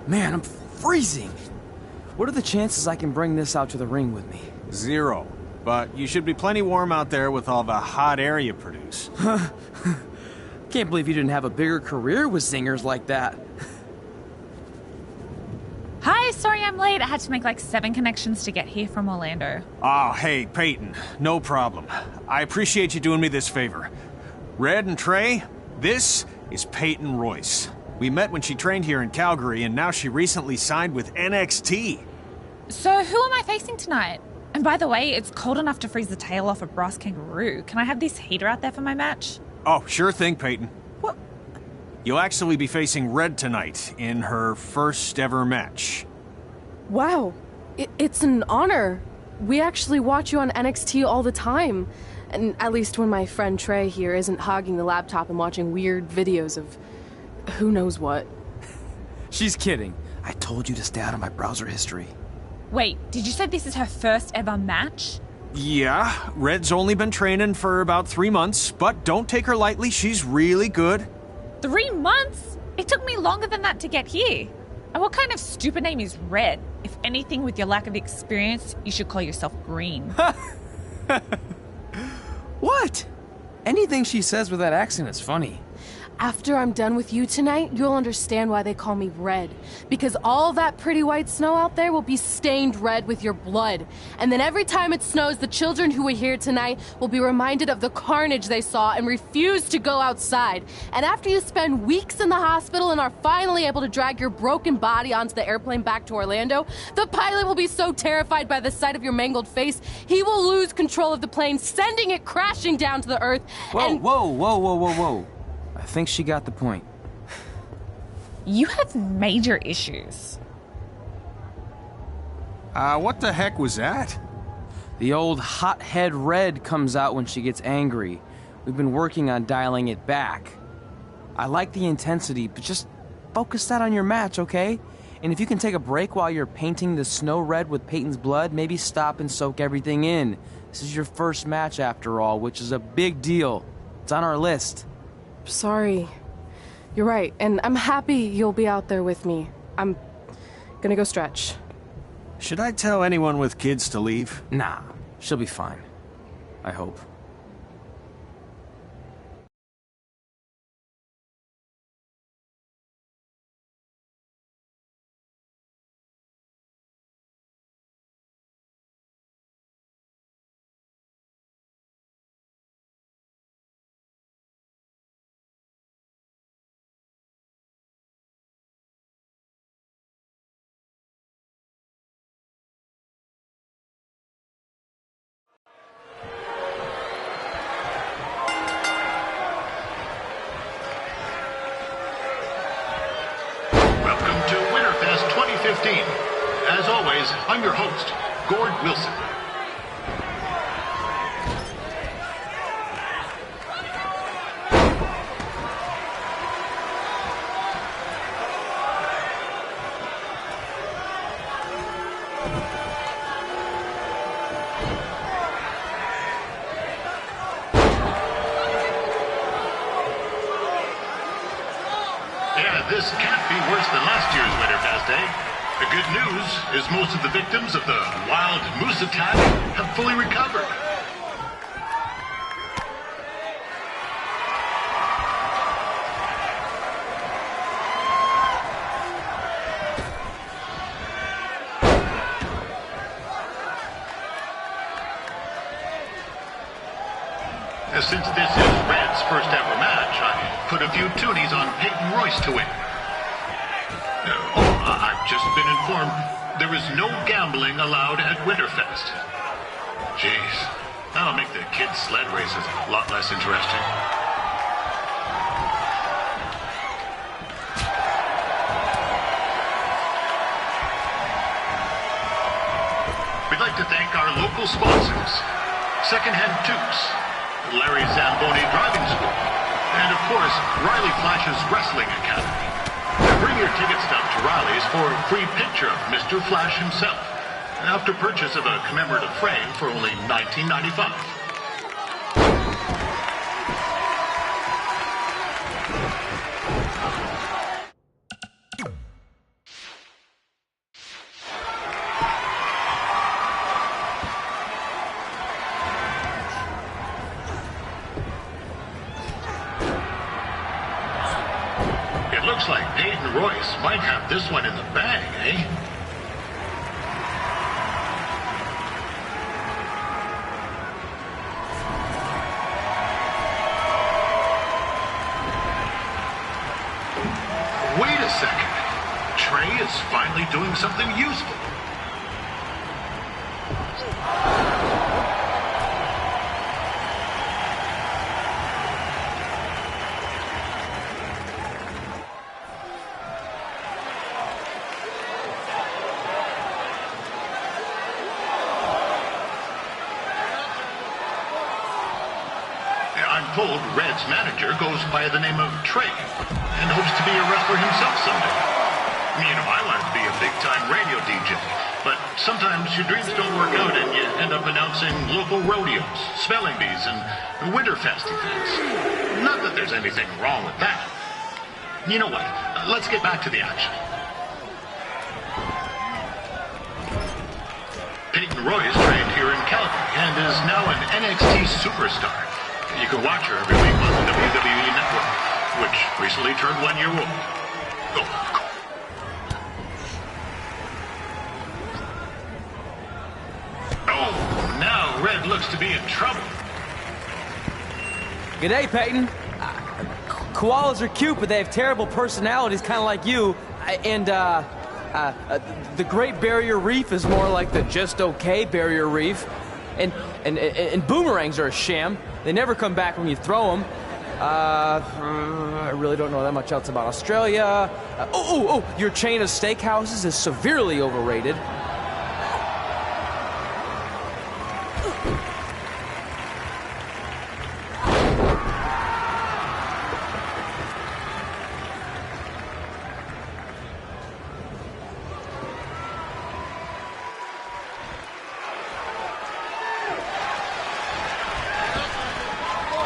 Man, I'm freezing. What are the chances I can bring this out to the ring with me? 0. But you should be plenty warm out there with all the hot air you produce. Can't believe you didn't have a bigger career with singers like that. Hi, sorry I'm late. I had to make like 7 connections to get here from Orlando. Oh, hey, Peyton. No problem. I appreciate you doing me this favor. Red and Trey, this is Peyton Royce. We met when she trained here in Calgary, and now she recently signed with NXT. So who am I facing tonight? And by the way, it's cold enough to freeze the tail off a brass kangaroo. Can I have this heater out there for my match? Oh, sure thing, Peyton. What? You'll actually be facing Red tonight in her first ever match. Wow, it's an honor. We actually watch you on NXT all the time. And at least when my friend Trey here isn't hogging the laptop and watching weird videos of who knows what. She's kidding. I told you to stay out of my browser history. Wait, did you say this is her first ever match? Yeah, Red's only been training for about 3 months, but don't take her lightly, she's really good. 3 months? It took me longer than that to get here. And what kind of stupid name is Red? If anything, with your lack of experience, you should call yourself Green. What? Anything she says with that accent is funny. After I'm done with you tonight, you'll understand why they call me Red. Because all that pretty white snow out there will be stained red with your blood. And then every time it snows, the children who were here tonight will be reminded of the carnage they saw and refuse to go outside. And after you spend weeks in the hospital and are finally able to drag your broken body onto the airplane back to Orlando, the pilot will be so terrified by the sight of your mangled face, he will lose control of the plane, sending it crashing down to the earth. Whoa. I think she got the point. You have major issues. What the heck was that? The old hothead Red comes out when she gets angry. We've been working on dialing it back. I like the intensity, but just focus that on your match, okay? And if you can take a break while you're painting the snow red with Peyton's blood, maybe stop and soak everything in. This is your first match after all, which is a big deal. It's on our list. Sorry. You're right, and I'm happy you'll be out there with me. I'm gonna go stretch. Should I tell anyone with kids to leave? Nah, she'll be fine. I hope. Welcome to Winterfest 2015. As always, I'm your host, Gord Wilson. This can't be worse than last year's Winterfest, eh? The good news is most of the victims of the wild moose attack have fully recovered. Since this is Red's first ever match, I put a few toonies on Peyton Royce to win. I've just been informed there is no gambling allowed at Winterfest. Jeez, that'll make the kids' sled races a lot less interesting. We'd like to thank our local sponsors, Secondhand Tubes, Larry Zamboni Driving School, and of course, Riley Flash's Wrestling Academy. Bring your ticket stub to Riley's for a free picture of Mr. Flash himself, after purchase of a commemorative frame for only $19.95. might have this one in the bag, eh? Wait a second. Trey is finally doing something useful. I'm told Red's manager goes by the name of Trey and hopes to be a wrestler himself someday. You know, I wanted to be a big-time radio DJ, but sometimes your dreams don't work out and you end up announcing local rodeos, spelling bees, and Winterfest events. Not that there's anything wrong with that. You know what? Let's get back to the action. Peyton Royce trained here in Calgary and is now an NXT superstar. You can watch her every week on the WWE Network, which recently turned 1 year old. Oh, now Red looks to be in trouble. G'day, Peyton. Koalas are cute, but they have terrible personalities, kind of like you. The Great Barrier Reef is more like the just okay Barrier Reef. And boomerangs are a sham. They never come back when you throw them. I really don't know that much else about Australia. Your chain of steakhouses is severely overrated.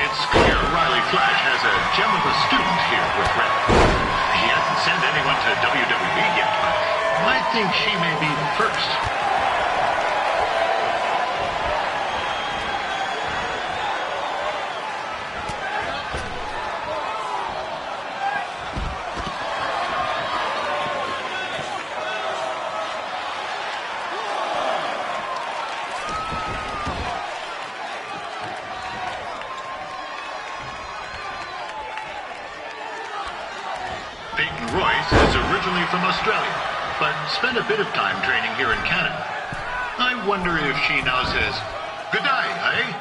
It's clear Riley Flash has a gem of a student here with Red. He hasn't sent anyone to WWE yet, but I think she may be the first. Peyton Royce is originally from Australia, but spent a bit of time training here in Canada. I wonder if she now says, "Good day, eh?"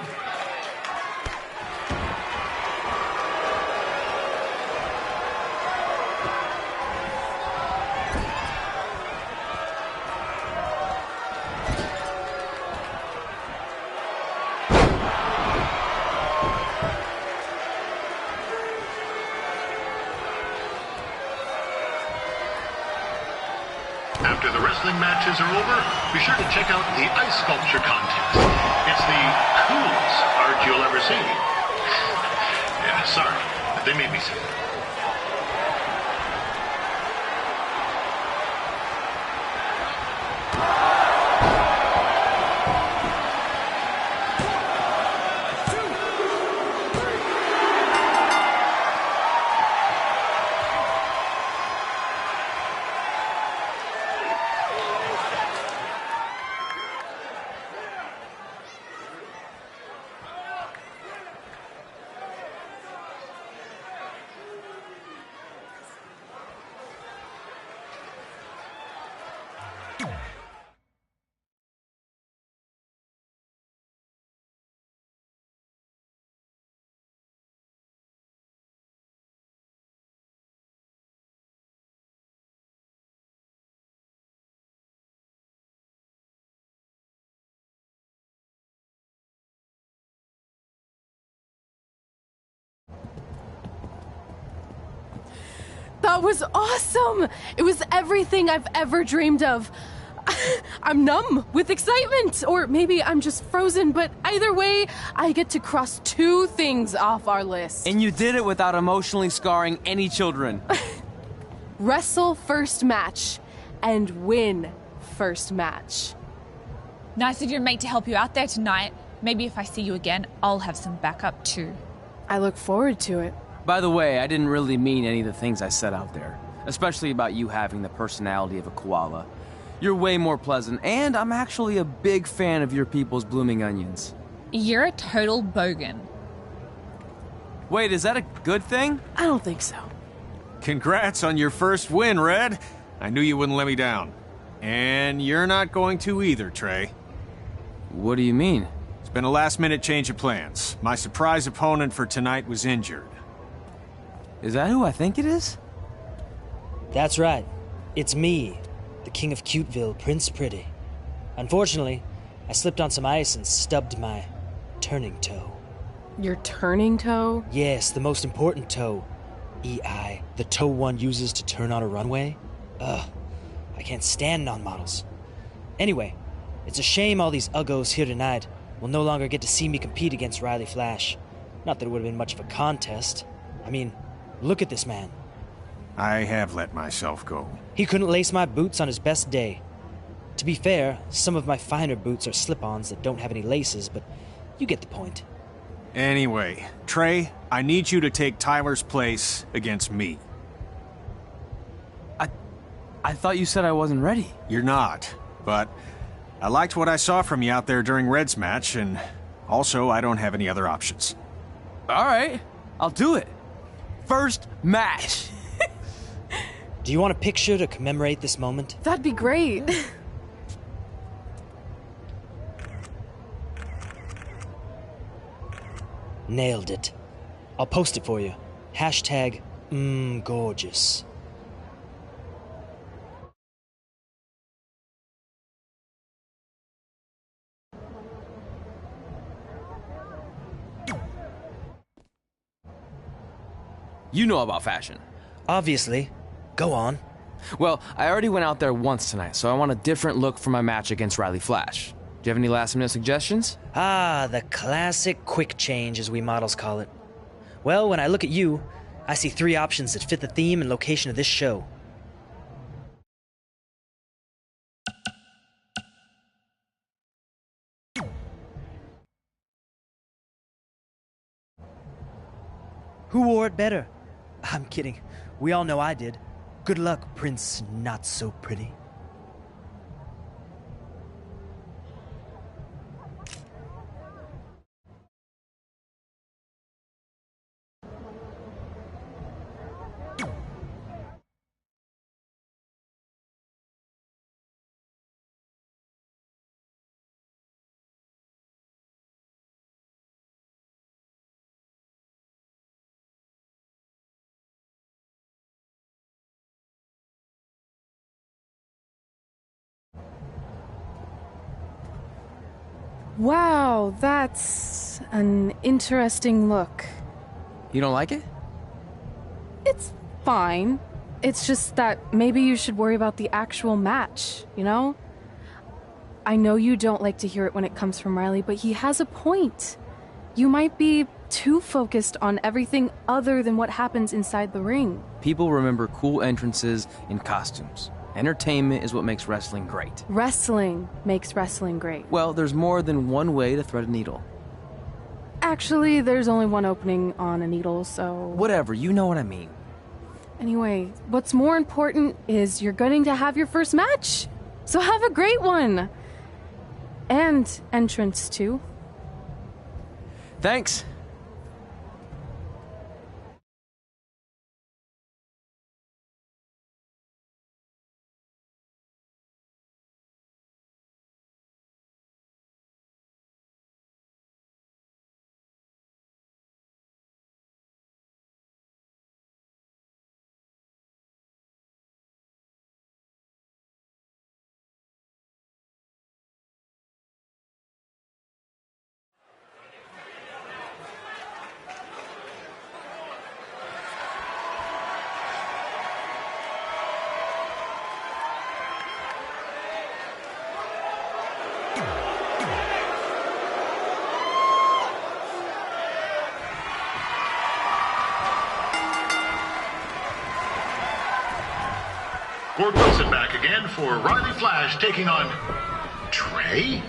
After the wrestling matches are over, be sure to check out the ice sculpture contest. It's the coolest art you'll ever see. Yeah, sorry, they made me say that. That was awesome! It was everything I've ever dreamed of. I'm numb with excitement, or maybe I'm just frozen, but either way, I get to cross 2 things off our list. And you did it without emotionally scarring any children. Wrestle first match and win first match. Nice of your mate to help you out there tonight. Maybe if I see you again, I'll have some backup too. I look forward to it. By the way, I didn't really mean any of the things I said out there. especially about you having the personality of a koala. You're way more pleasant, and I'm actually a big fan of your people's blooming onions. You're a total bogan. Wait, is that a good thing? I don't think so. Congrats on your first win, Red. I knew you wouldn't let me down. And you're not going to either, Trey. What do you mean? It's been a last-minute change of plans. My surprise opponent for tonight was injured. Is that who I think it is? That's right. It's me, the King of Cuteville, Prince Pretty. Unfortunately, I slipped on some ice and stubbed my turning toe. Your turning toe? Yes, the most important toe. EI, the toe one uses to turn on a runway. Ugh, I can't stand non-models. Anyway, it's a shame all these uggos here tonight will no longer get to see me compete against Riley Flash. Not that it would have been much of a contest. I mean, look at this man. I have let myself go. He couldn't lace my boots on his best day. To be fair, some of my finer boots are slip-ons that don't have any laces, but you get the point. Anyway, Trey, I need you to take Tyler's place against me. I thought you said I wasn't ready. You're not, but I liked what I saw from you out there during Red's match, and also I don't have any other options. All right, I'll do it. First match. Do you want a picture to commemorate this moment? That'd be great. Nailed it. I'll post it for you. Hashtag gorgeous. You know about fashion. Obviously. Go on. Well, I already went out there once tonight, so I want a different look for my match against Riley Flash. Do you have any last-minute suggestions? Ah, the classic quick change, as we models call it. Well, when I look at you, I see 3 options that fit the theme and location of this show. Who wore it better? I'm kidding. We all know I did. Good luck, Prince Not So Pretty. Wow, that's an interesting look. You don't like it? It's fine. It's just that maybe you should worry about the actual match, you know? I know you don't like to hear it when it comes from Riley, but he has a point. You might be too focused on everything other than what happens inside the ring. People remember cool entrances and costumes. Entertainment is what makes wrestling great. Wrestling makes wrestling great. Well, there's more than one way to thread a needle. Actually, there's only one opening on a needle, so... Whatever, you know what I mean. Anyway, what's more important is you're going to have your first match. So have a great one. And entrance, too. Thanks. Gord Wilson back again for Riley Flash taking on Trey?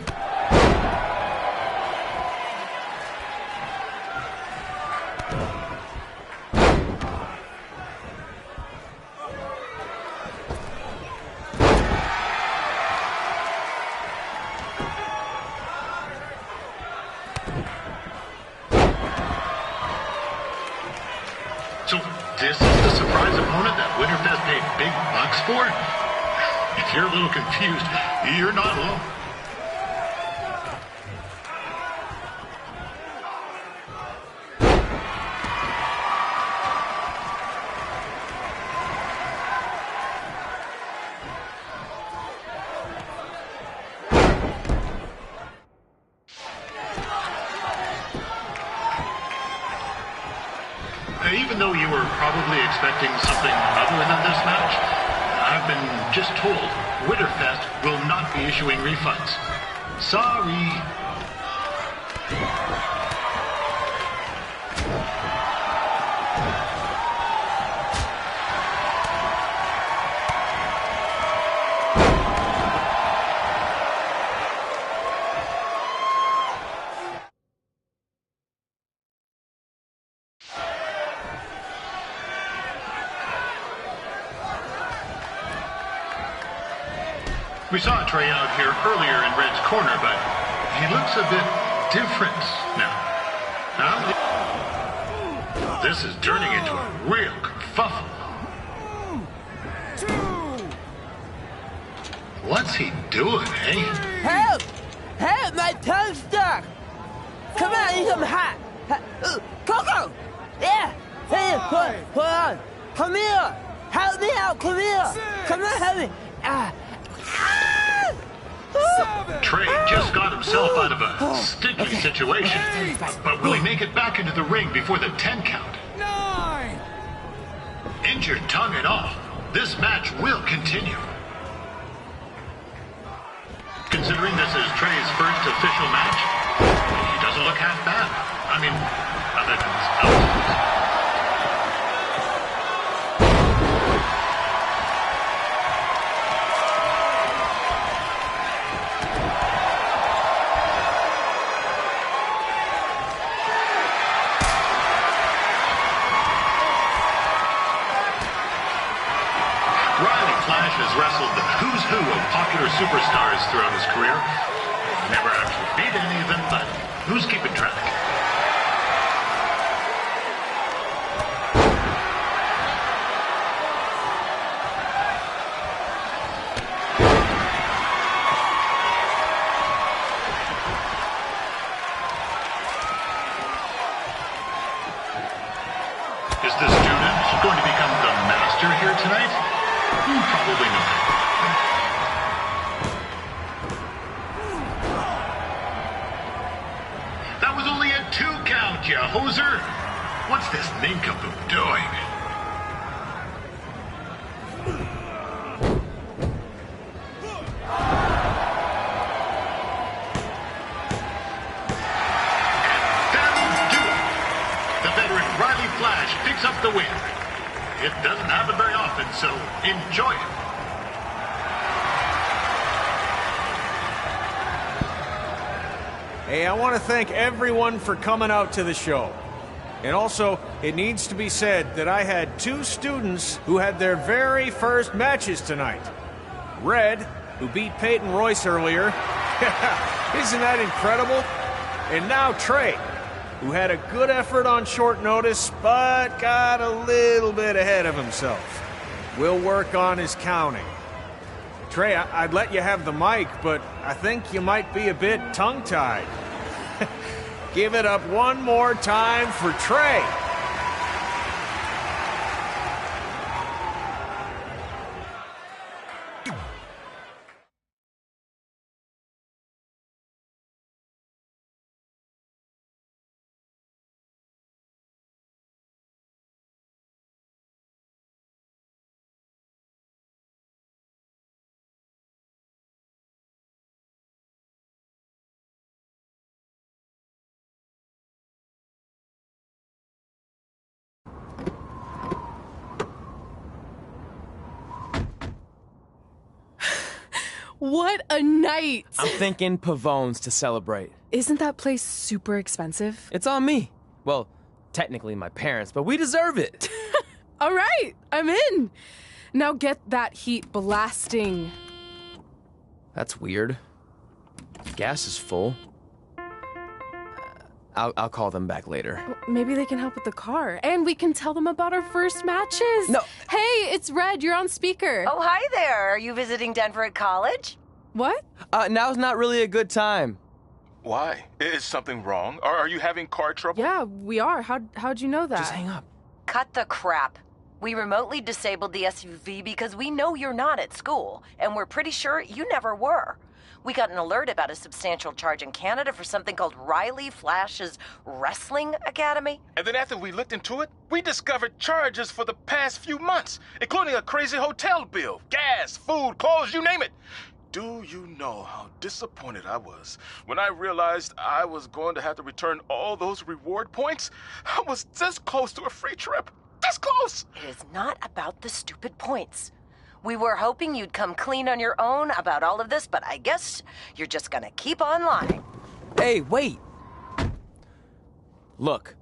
before? If you're a little confused, you're not alone. Even though you were probably expecting something other than this match, I've been just told Winterfest will not be issuing refunds. Sorry. We saw Trey out here earlier in Red's corner, but he looks a bit different now. This is turning into a real kerfuffle. What's he doing, eh? Help! Help! My tongue's stuck! Come on, I need some hot! Coco! Yeah! Hey, hold on! Come here! Help me out! Come here! Come on, help me! Trey just got himself out of a sticky situation, but will he make it back into the ring before the 10 count? 9! Injured tongue and all, this match will continue. Considering this is Trey's first official match, he doesn't look half bad. I mean, other than his elbows. Has wrestled the who's who of popular superstars throughout his career. Never actually beat any of them, but who's keeping track? Is the student going to become the master here tonight? Probably not. That was only a 2 count, you hoser. What's this nincompoop doing? That'll do it. The veteran Riley Flash picks up the win. It doesn't happen very often, so enjoy it. Hey, I want to thank everyone for coming out to the show. And also, it needs to be said that I had 2 students who had their very first matches tonight. Red, who beat Peyton Royce earlier. Isn't that incredible? And now Trey, who had a good effort on short notice, but got a little bit ahead of himself. We'll work on his counting. Trey, I'd let you have the mic, but I think you might be a bit tongue-tied. Give it up one more time for Trey. What a night! I'm thinking Pavone's to celebrate. Isn't that place super expensive? It's on me. Well, technically my parents, but we deserve it. All right, I'm in. Now get that heat blasting. That's weird. Gas is full. I'll call them back later. Maybe they can help with the car. And we can tell them about our first matches. No. Hey, it's Red. You're on speaker. Oh, hi there. Are you visiting Denver at college? What? Now's not really a good time. Why? Is something wrong? Are you having car trouble? Yeah, we are. How'd you know that? Just hang up. Cut the crap. We remotely disabled the SUV because we know you're not at school, and we're pretty sure you never were. We got an alert about a substantial charge in Canada for something called Riley Flash's Wrestling Academy. And then after we looked into it, we discovered charges for the past few months, including a crazy hotel bill, gas, food, clothes, you name it. Do you know how disappointed I was when I realized I was going to have to return all those reward points? I was this close to a free trip. This close! It is not about the stupid points. We were hoping you'd come clean on your own about all of this, but I guess you're just gonna keep on lying. Hey, wait! Look,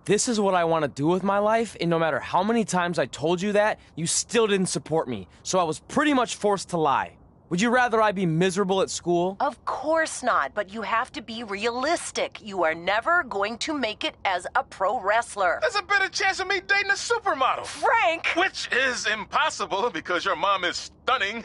this is what I want to do with my life, and no matter how many times I told you that, you still didn't support me, so I was pretty much forced to lie. Would you rather I be miserable at school? Of course not, but you have to be realistic. You are never going to make it as a pro wrestler. There's a better chance of me dating a supermodel. Frank! Which is impossible because your mom is stunning,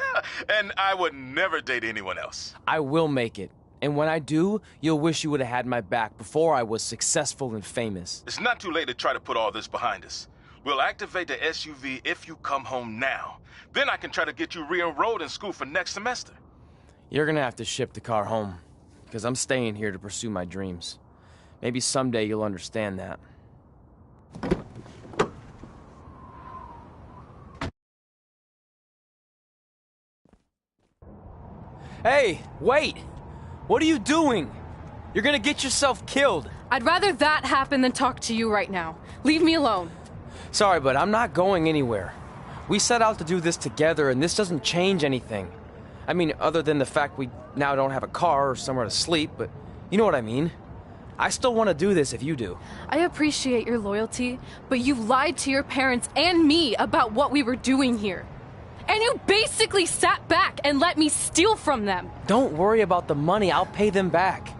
and I would never date anyone else. I will make it. And when I do, you'll wish you would have had my back before I was successful and famous. It's not too late to try to put all this behind us. We'll activate the SUV if you come home now. Then I can try to get you re-enrolled in school for next semester. You're gonna have to ship the car home, because I'm staying here to pursue my dreams. Maybe someday you'll understand that. Hey, wait! What are you doing? You're gonna get yourself killed. I'd rather that happen than talk to you right now. Leave me alone. Sorry, but I'm not going anywhere. We set out to do this together, and this doesn't change anything. I mean, other than the fact we now don't have a car or somewhere to sleep, but you know what I mean. I still want to do this if you do. I appreciate your loyalty, but you lied to your parents and me about what we were doing here. And you basically sat back and let me steal from them. Don't worry about the money, I'll pay them back.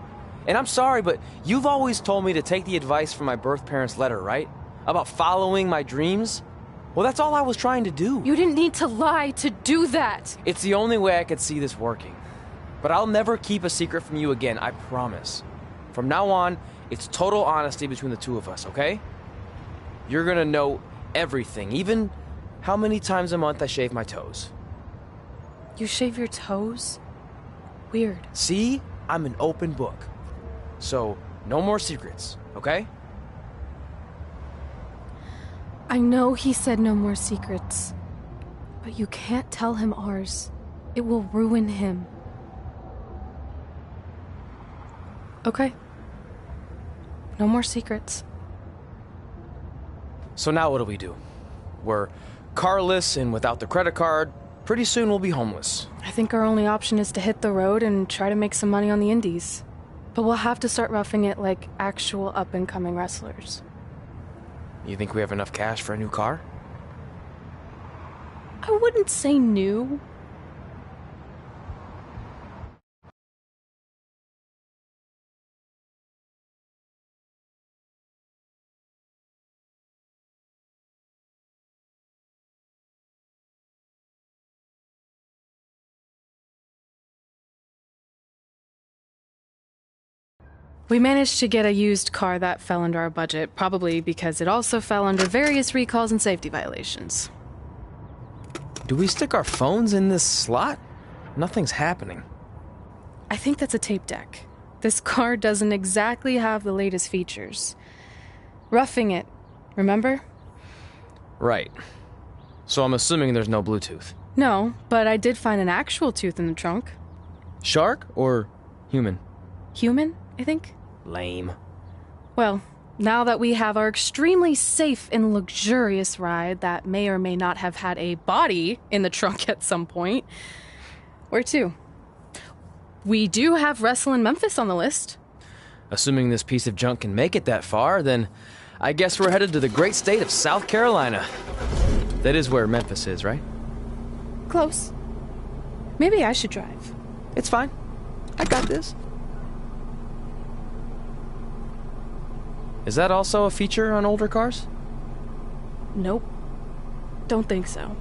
And I'm sorry, but you've always told me to take the advice from my birth parents' letter, right? About following my dreams? Well, that's all I was trying to do. You didn't need to lie to do that. It's the only way I could see this working. But I'll never keep a secret from you again, I promise. From now on, it's total honesty between the two of us, okay? You're gonna know everything, even how many times a month I shave my toes. You shave your toes? Weird. See? I'm an open book. So, no more secrets, okay? I know he said no more secrets, but you can't tell him ours. It will ruin him. Okay. No more secrets. So now what do? We're carless and without the credit card. Pretty soon we'll be homeless. I think our only option is to hit the road and try to make some money on the indies. But we'll have to start roughing it like actual up-and-coming wrestlers. You think we have enough cash for a new car? I wouldn't say new. We managed to get a used car that fell under our budget, probably because it also fell under various recalls and safety violations. Do we stick our phones in this slot? Nothing's happening. I think that's a tape deck. This car doesn't exactly have the latest features. Roughing it, remember? Right. So I'm assuming there's no Bluetooth. No, but I did find an actual tooth in the trunk. Shark or human? Human, I think. Lame. Well, now that we have our extremely safe and luxurious ride that may or may not have had a body in the trunk at some point, where to? We do have Wrestle in Memphis on the list. Assuming this piece of junk can make it that far, then I guess we're headed to the great state of South Carolina. That is where Memphis is, right? Close. Maybe I should drive. It's fine. I got this. Is that also a feature on older cars? Nope. Don't think so.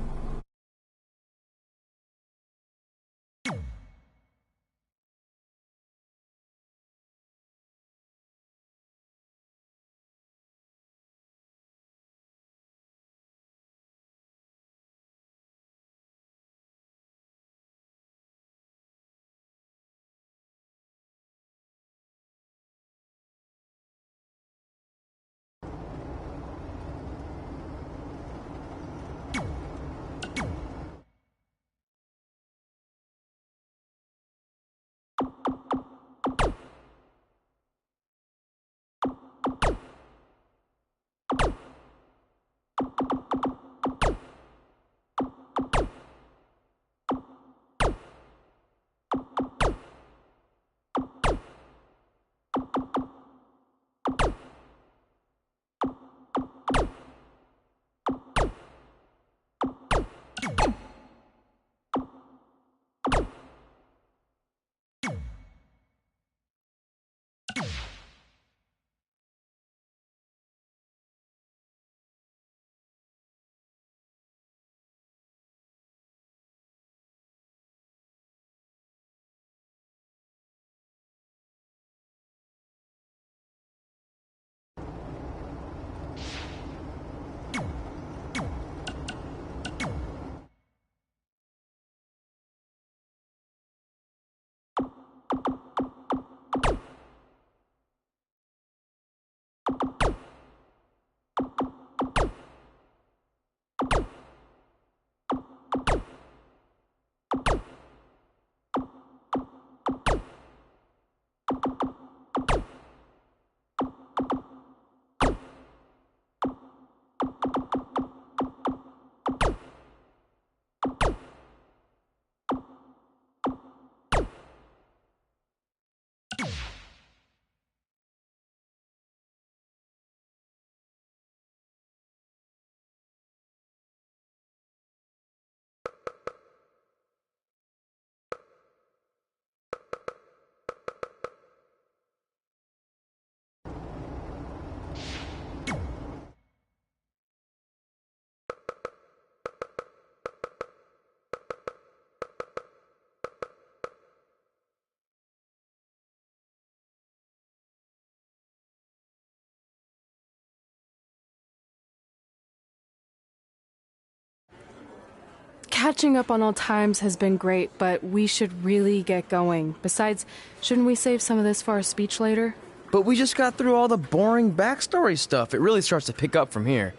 Catching up on old times has been great, but we should really get going. Besides, shouldn't we save some of this for our speech later? But we just got through all the boring backstory stuff. It really starts to pick up from here.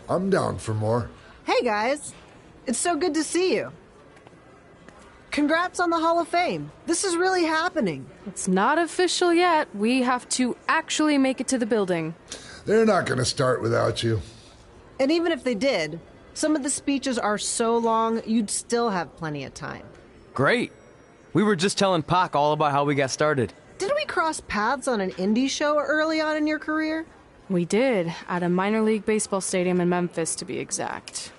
I'm down for more. Hey guys, it's so good to see you. Congrats on the Hall of Fame. This is really happening. It's not official yet. We have to actually make it to the building. They're not going to start without you. And even if they did, some of the speeches are so long, you'd still have plenty of time. Great. We were just telling Pac all about how we got started. Didn't we cross paths on an indie show early on in your career? We did, at a minor league baseball stadium in Memphis, to be exact.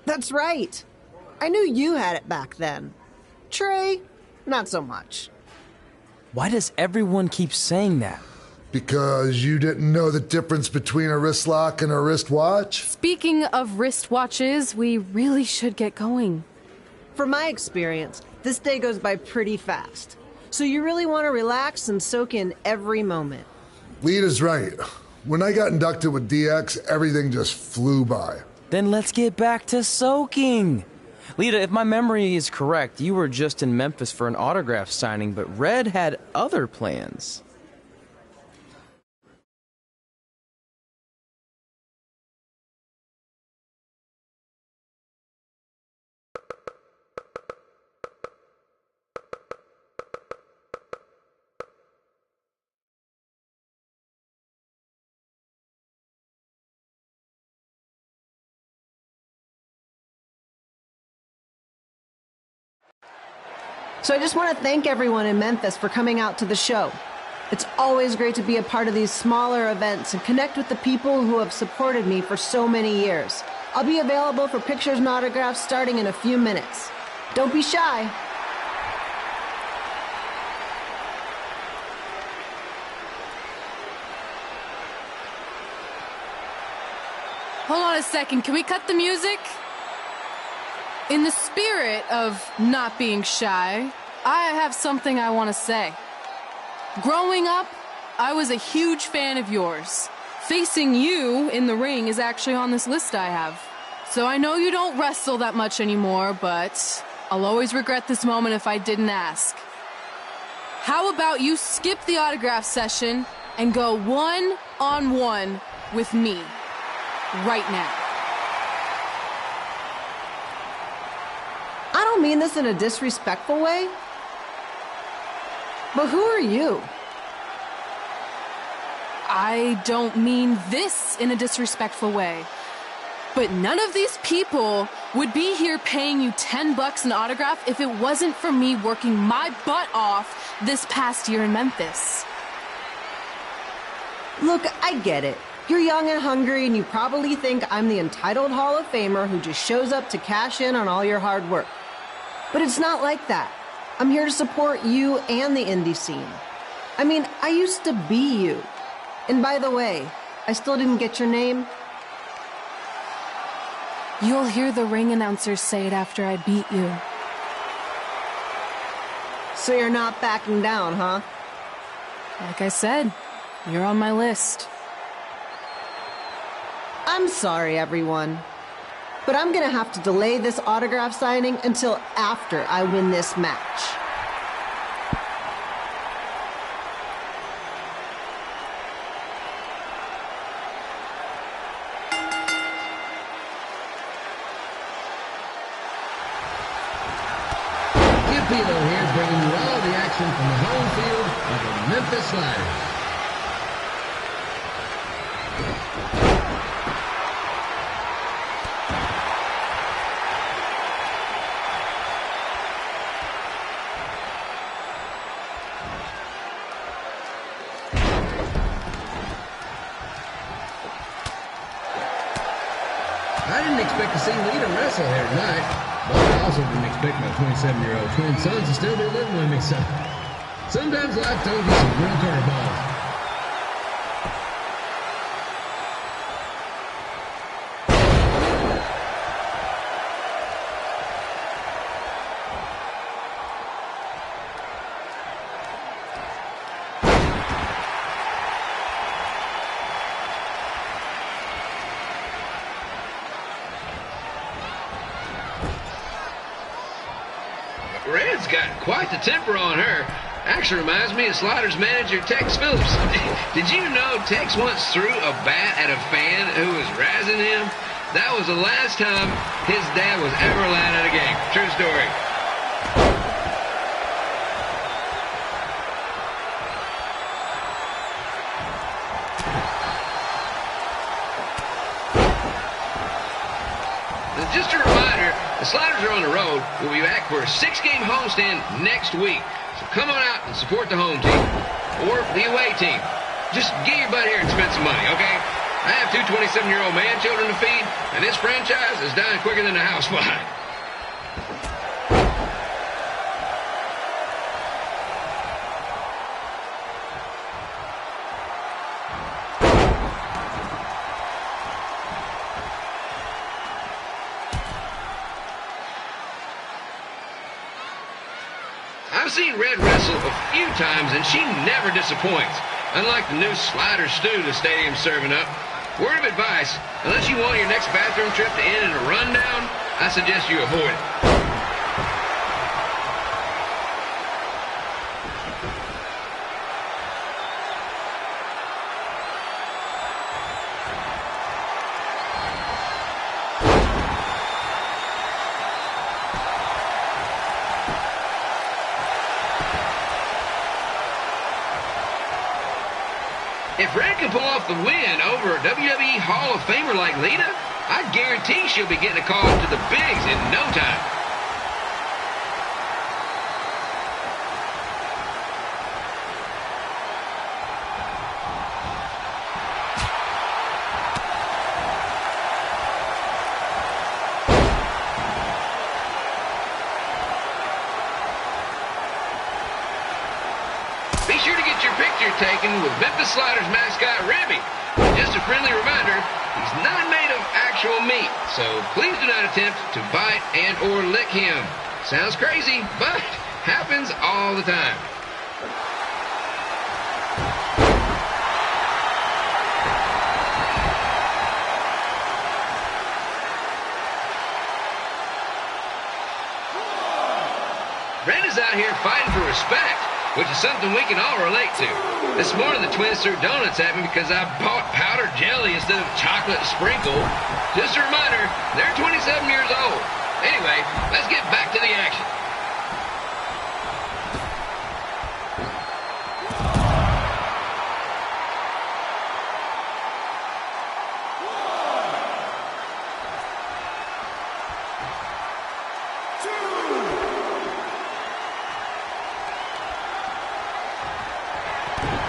That's right. I knew you had it back then. Trey, not so much. Why does everyone keep saying that? Because you didn't know the difference between a wrist lock and a wristwatch? Speaking of wristwatches, we really should get going. From my experience, this day goes by pretty fast. So you really want to relax and soak in every moment. Lita's right. When I got inducted with DX, everything just flew by. Then let's get back to soaking. Lita, if my memory is correct, you were just in Memphis for an autograph signing, but Red had other plans. So I just want to thank everyone in Memphis for coming out to the show. It's always great to be a part of these smaller events and connect with the people who have supported me for so many years. I'll be available for pictures and autographs starting in a few minutes. Don't be shy. Hold on a second. Can we cut the music? In the spirit of not being shy, I have something I want to say. Growing up, I was a huge fan of yours. Facing you in the ring is actually on this list I have. So I know you don't wrestle that much anymore, but I'll always regret this moment if I didn't ask. How about you skip the autograph session and go one-on-one with me right now? I don't mean this in a disrespectful way, but who are you? I don't mean this in a disrespectful way, but none of these people would be here paying you $10 an autograph if it wasn't for me working my butt off this past year in Memphis. Look, I get it. You're young and hungry, and you probably think I'm the entitled Hall of Famer who just shows up to cash in on all your hard work. But it's not like that. I'm here to support you and the indie scene. I mean, I used to be you. And by the way, I still didn't get your name. You'll hear the ring announcers say it after I beat you. So you're not backing down, huh? Like I said, you're on my list. I'm sorry, everyone. But I'm gonna have to delay this autograph signing until after I win this match. Pilo here, bringing you all the action from the home field of the Memphis Sliders. I didn't expect to see Lita wrestle here tonight. But I also didn't expect my 27-year-old twin sons to still be living with me, so sometimes life throws me some real curveballs. Red's got quite the temper on her. Actually reminds me of Sliders manager Tex Phillips. Did you know Tex once threw a bat at a fan who was razzing him? That was the last time his dad was ever allowed at a game. True story. Just a reminder, the Sliders are on the road. We'll be back for a 6-game homestand next week. So come on out and support the home team or the away team. Just get your butt here and spend some money, okay? I have 2 27-year-old man children to feed, and this franchise is dying quicker than the house fly. I've seen Red wrestle a few times, and she never disappoints. Unlike the new slider stew the stadium's serving up. Word of advice, unless you want your next bathroom trip to end in a rundown, I suggest you avoid it. If Red can pull off the win over a WWE Hall of Famer like Lita, I guarantee she'll be getting a call up to the bigs in no time. Be sure to get your picture taken with Memphis Sliders mascot Ribby. Just a friendly reminder, He's not made of actual meat, so please do not attempt to bite and or lick him. Sounds crazy, but happens all the time. Red is out here fighting for respect, which is something we can all relate to. This morning the twins threw donuts at me because I bought powdered jelly instead of chocolate sprinkle. Just a reminder, they're 27 years old. Anyway, let's get back to the action.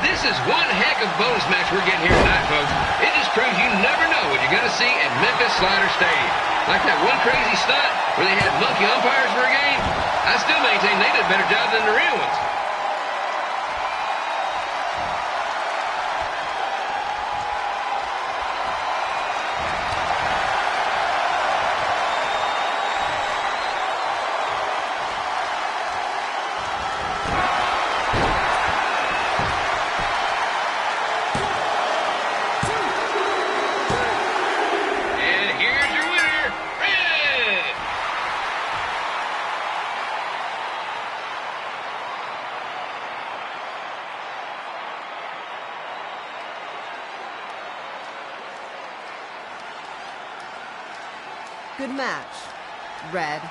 This is one heck of a bonus match we're getting here tonight, folks. It just proves you never know what you're going to see at Memphis Slider Stadium. Like that one crazy stunt where they had monkey umpires for a game. I still maintain they did a better job than the real ones. Good match, Red.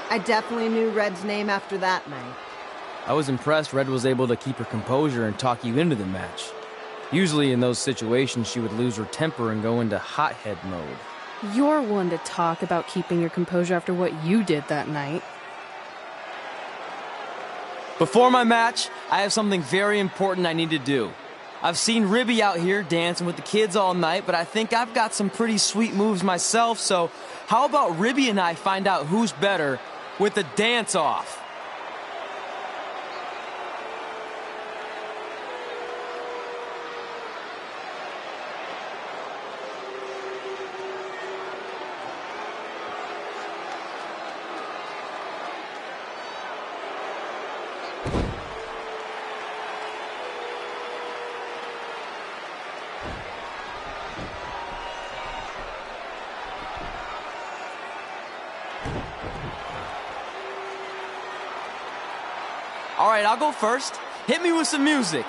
I definitely knew Red's name after that night. I was impressed Red was able to keep her composure and talk you into the match. Usually in those situations, she would lose her temper and go into hothead mode. You're one to talk about keeping your composure after what you did that night. Before my match, I have something very important I need to do. I've seen Ribby out here dancing with the kids all night, but I think I've got some pretty sweet moves myself, so how about Ribby and I find out who's better with the dance-off? All right, I'll go first. Hit me with some music.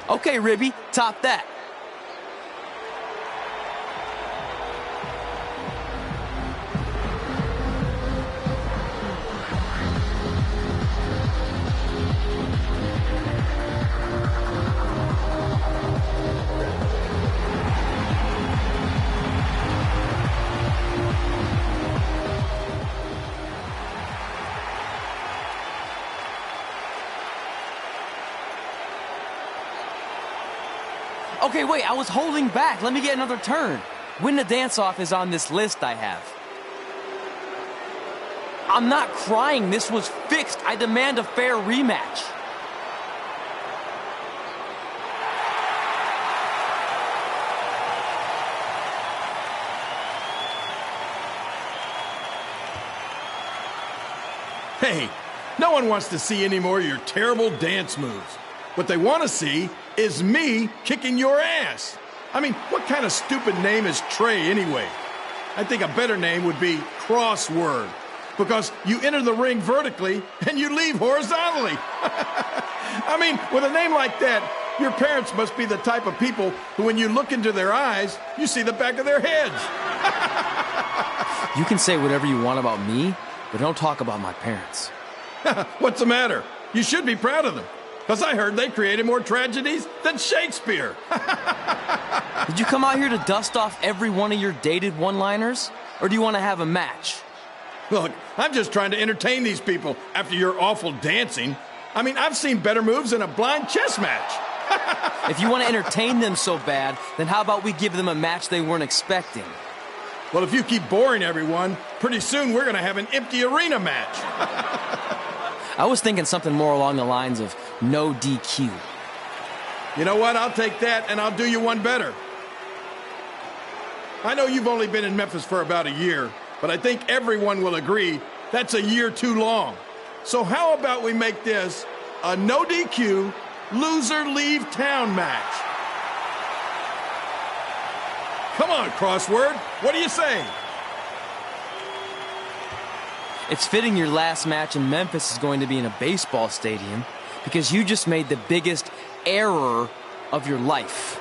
Okay, Ribby, top that. Okay, wait, I was holding back. Let me get another turn. Win the dance-off is on this list I have. I'm not crying. This was fixed. I demand a fair rematch. Hey, no one wants to see any more of your terrible dance moves. What they want to see is me kicking your ass. I mean, what kind of stupid name is Trey anyway? I think a better name would be Crossword, because you enter the ring vertically and you leave horizontally. I mean, with a name like that, your parents must be the type of people who, when you look into their eyes, you see the back of their heads. You can say whatever you want about me, but don't talk about my parents. What's the matter? You should be proud of them, because I heard they created more tragedies than Shakespeare. Did you come out here to dust off every one of your dated one-liners? Or do you want to have a match? Look, I'm just trying to entertain these people after your awful dancing. I mean, I've seen better moves in a blind chess match. If you want to entertain them so bad, then how about we give them a match they weren't expecting? Well, if you keep boring everyone, pretty soon we're going to have an empty arena match. I was thinking something more along the lines of no DQ. You know what? I'll take that, and I'll do you one better. I know you've only been in Memphis for about a year, but I think everyone will agree that's a year too long. So how about we make this a no DQ, loser leave town match? Come on, Crossword. What do you say? It's fitting your last match in Memphis is going to be in a baseball stadium because you just made the biggest error of your life.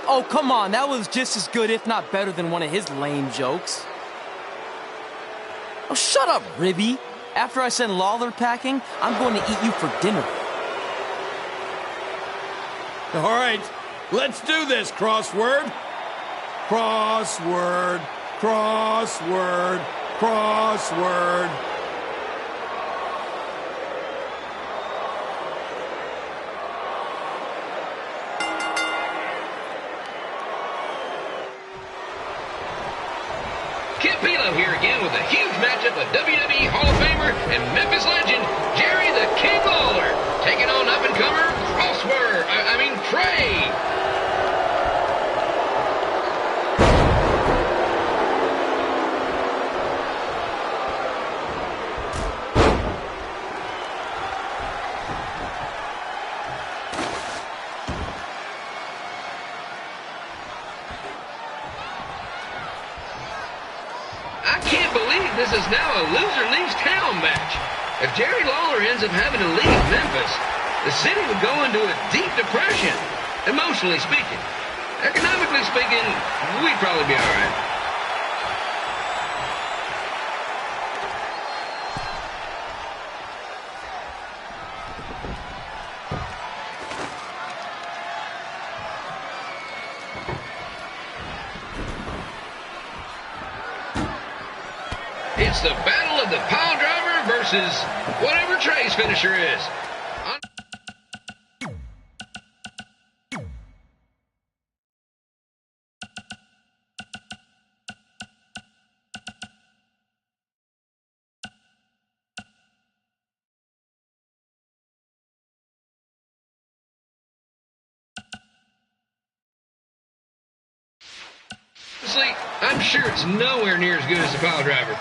Oh, come on. That was just as good, if not better, than one of his lame jokes. Oh, shut up, Ribby. After I send Lawler packing, I'm going to eat you for dinner. All right. Let's do this, Crossword. Crossword, crossword, crossword. Kip Pilo here again with a huge matchup of WWE Hall of Famer and Memphis legend, Jerry the King Lawler, taking on up-and-comer Trey. I can't believe this is now a loser leaves town match. If Jerry Lawler ends up having to leave Memphis, the city would go into a deep depression, emotionally speaking. Economically speaking, we'd probably be all right. It's the battle of the pile driver versus whatever Trey's finisher is. Honestly, I'm sure it's nowhere near as good as the pile driver.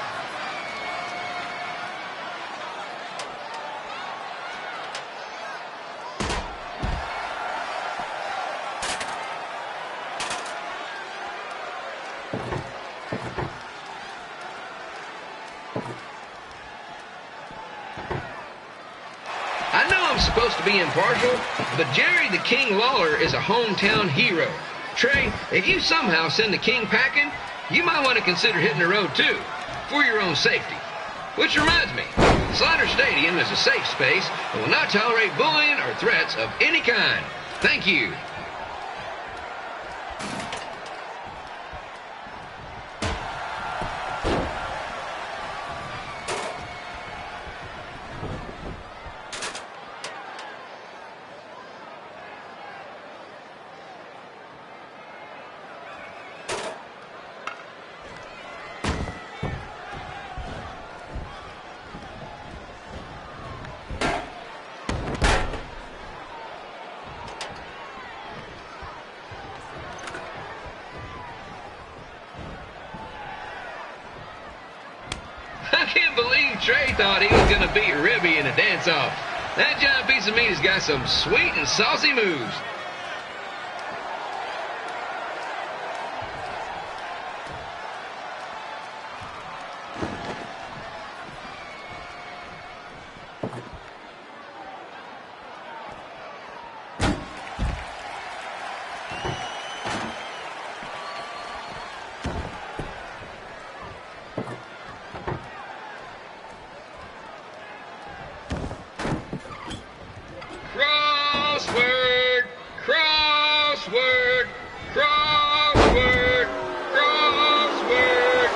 I know I'm supposed to be impartial, but Jerry the King Lawler is a hometown hero. Trey, if you somehow send the King packing, you might want to consider hitting the road too, for your own safety. Which reminds me, Slaughter Stadium is a safe space and will not tolerate bullying or threats of any kind. Thank you. I can't believe Trey thought he was going to beat Ribby in a dance-off. That giant piece of meat has got some sweet and saucy moves. Crossword! Crossword! Crossword! Crossword!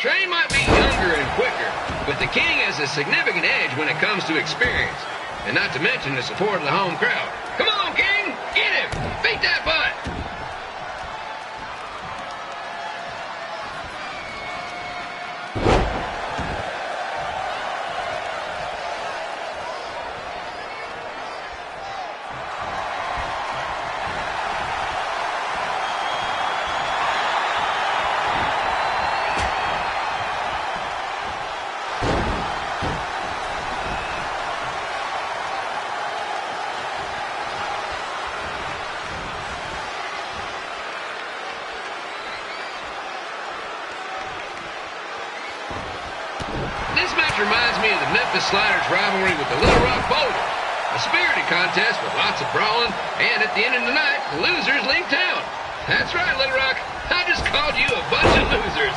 Trey might be younger and quicker, but the King has a significant edge when it comes to experience, and not to mention the support of the home crowd. Come on, King! Get him! Beat that butt! This match reminds me of the Memphis Sliders rivalry with the Little Rock Boulders. A spirited contest with lots of brawling, and at the end of the night, the losers leave town. That's right, Little Rock. I just called you a bunch of losers.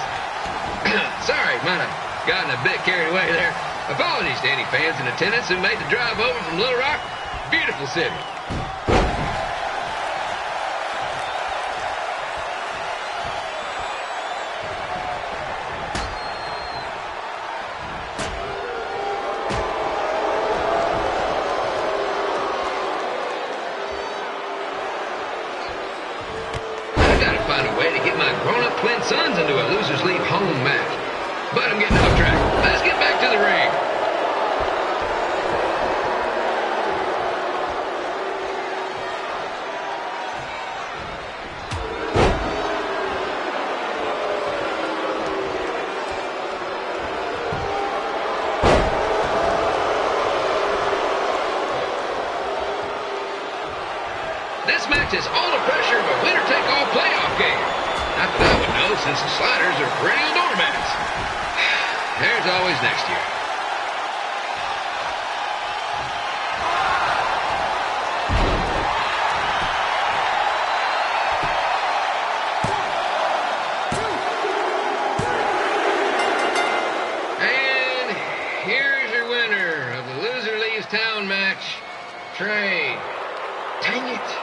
Sorry, might have gotten a bit carried away there. Apologies to any fans in attendance who made the drive over from Little Rock. Beautiful city. Twin sons into a losers leave home match. But I'm getting off track. Let's get back to the ring. This match is all the pressure of a winner-take-all playoff game. Not that I would know, since the Sliders are perennial doormats. There's always next year. And here's your winner of the Loser Leaves Town match, Trey. Dang it.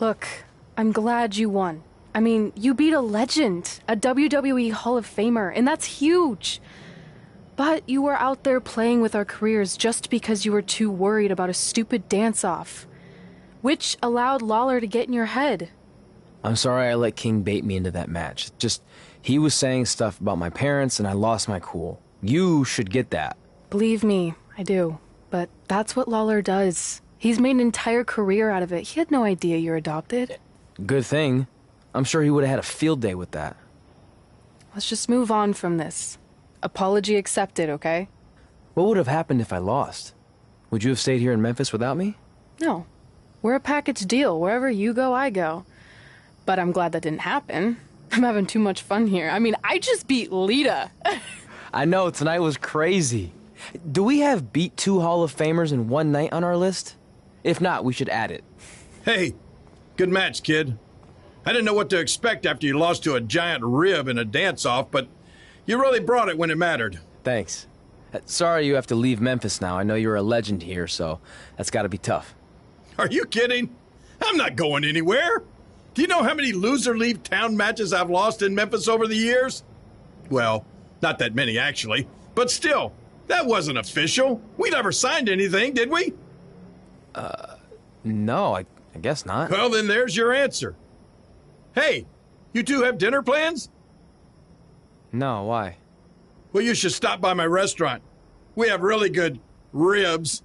Look, I'm glad you won. I mean, you beat a legend, a WWE Hall of Famer, and that's huge. But you were out there playing with our careers just because you were too worried about a stupid dance-off, which allowed Lawler to get in your head. I'm sorry I let King bait me into that match. Just, he was saying stuff about my parents and I lost my cool. You should get that. Believe me, I do. But that's what Lawler does. He's made an entire career out of it. He had no idea you're adopted. Good thing. I'm sure he would have had a field day with that. Let's just move on from this. Apology accepted, okay? What would have happened if I lost? Would you have stayed here in Memphis without me? No. We're a package deal. Wherever you go, I go. But I'm glad that didn't happen. I'm having too much fun here. I mean, I just beat Lita. I know, tonight was crazy. Do we have beat 2 Hall of Famers in one night on our list? If not, we should add it. Hey, good match, kid. I didn't know what to expect after you lost to a giant rib in a dance-off, but you really brought it when it mattered. Thanks. Sorry you have to leave Memphis now. I know you're a legend here, so that's gotta be tough. Are you kidding? I'm not going anywhere. Do you know how many loser-leave town matches I've lost in Memphis over the years? Well, not that many, actually. But still, that wasn't official. We never signed anything, did we? No, I guess not. Well, then there's your answer. Hey, you two have dinner plans? No, why? Well, you should stop by my restaurant. We have really good ribs.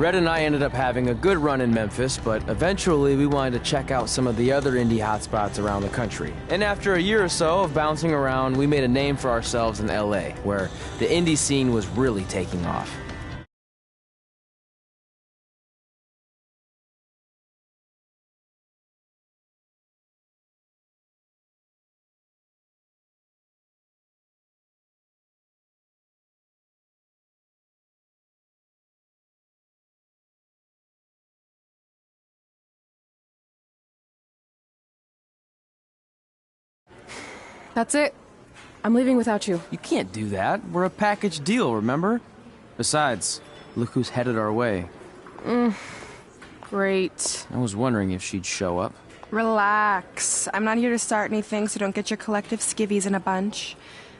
Red and I ended up having a good run in Memphis, but eventually we wanted to check out some of the other indie hotspots around the country. And after a year or so of bouncing around, we made a name for ourselves in LA, where the indie scene was really taking off. That's it. I'm leaving without you. You can't do that. We're a package deal, remember? Besides, look who's headed our way. Great. I was wondering if she'd show up. Relax. I'm not here to start anything, so don't get your collective skivvies in a bunch.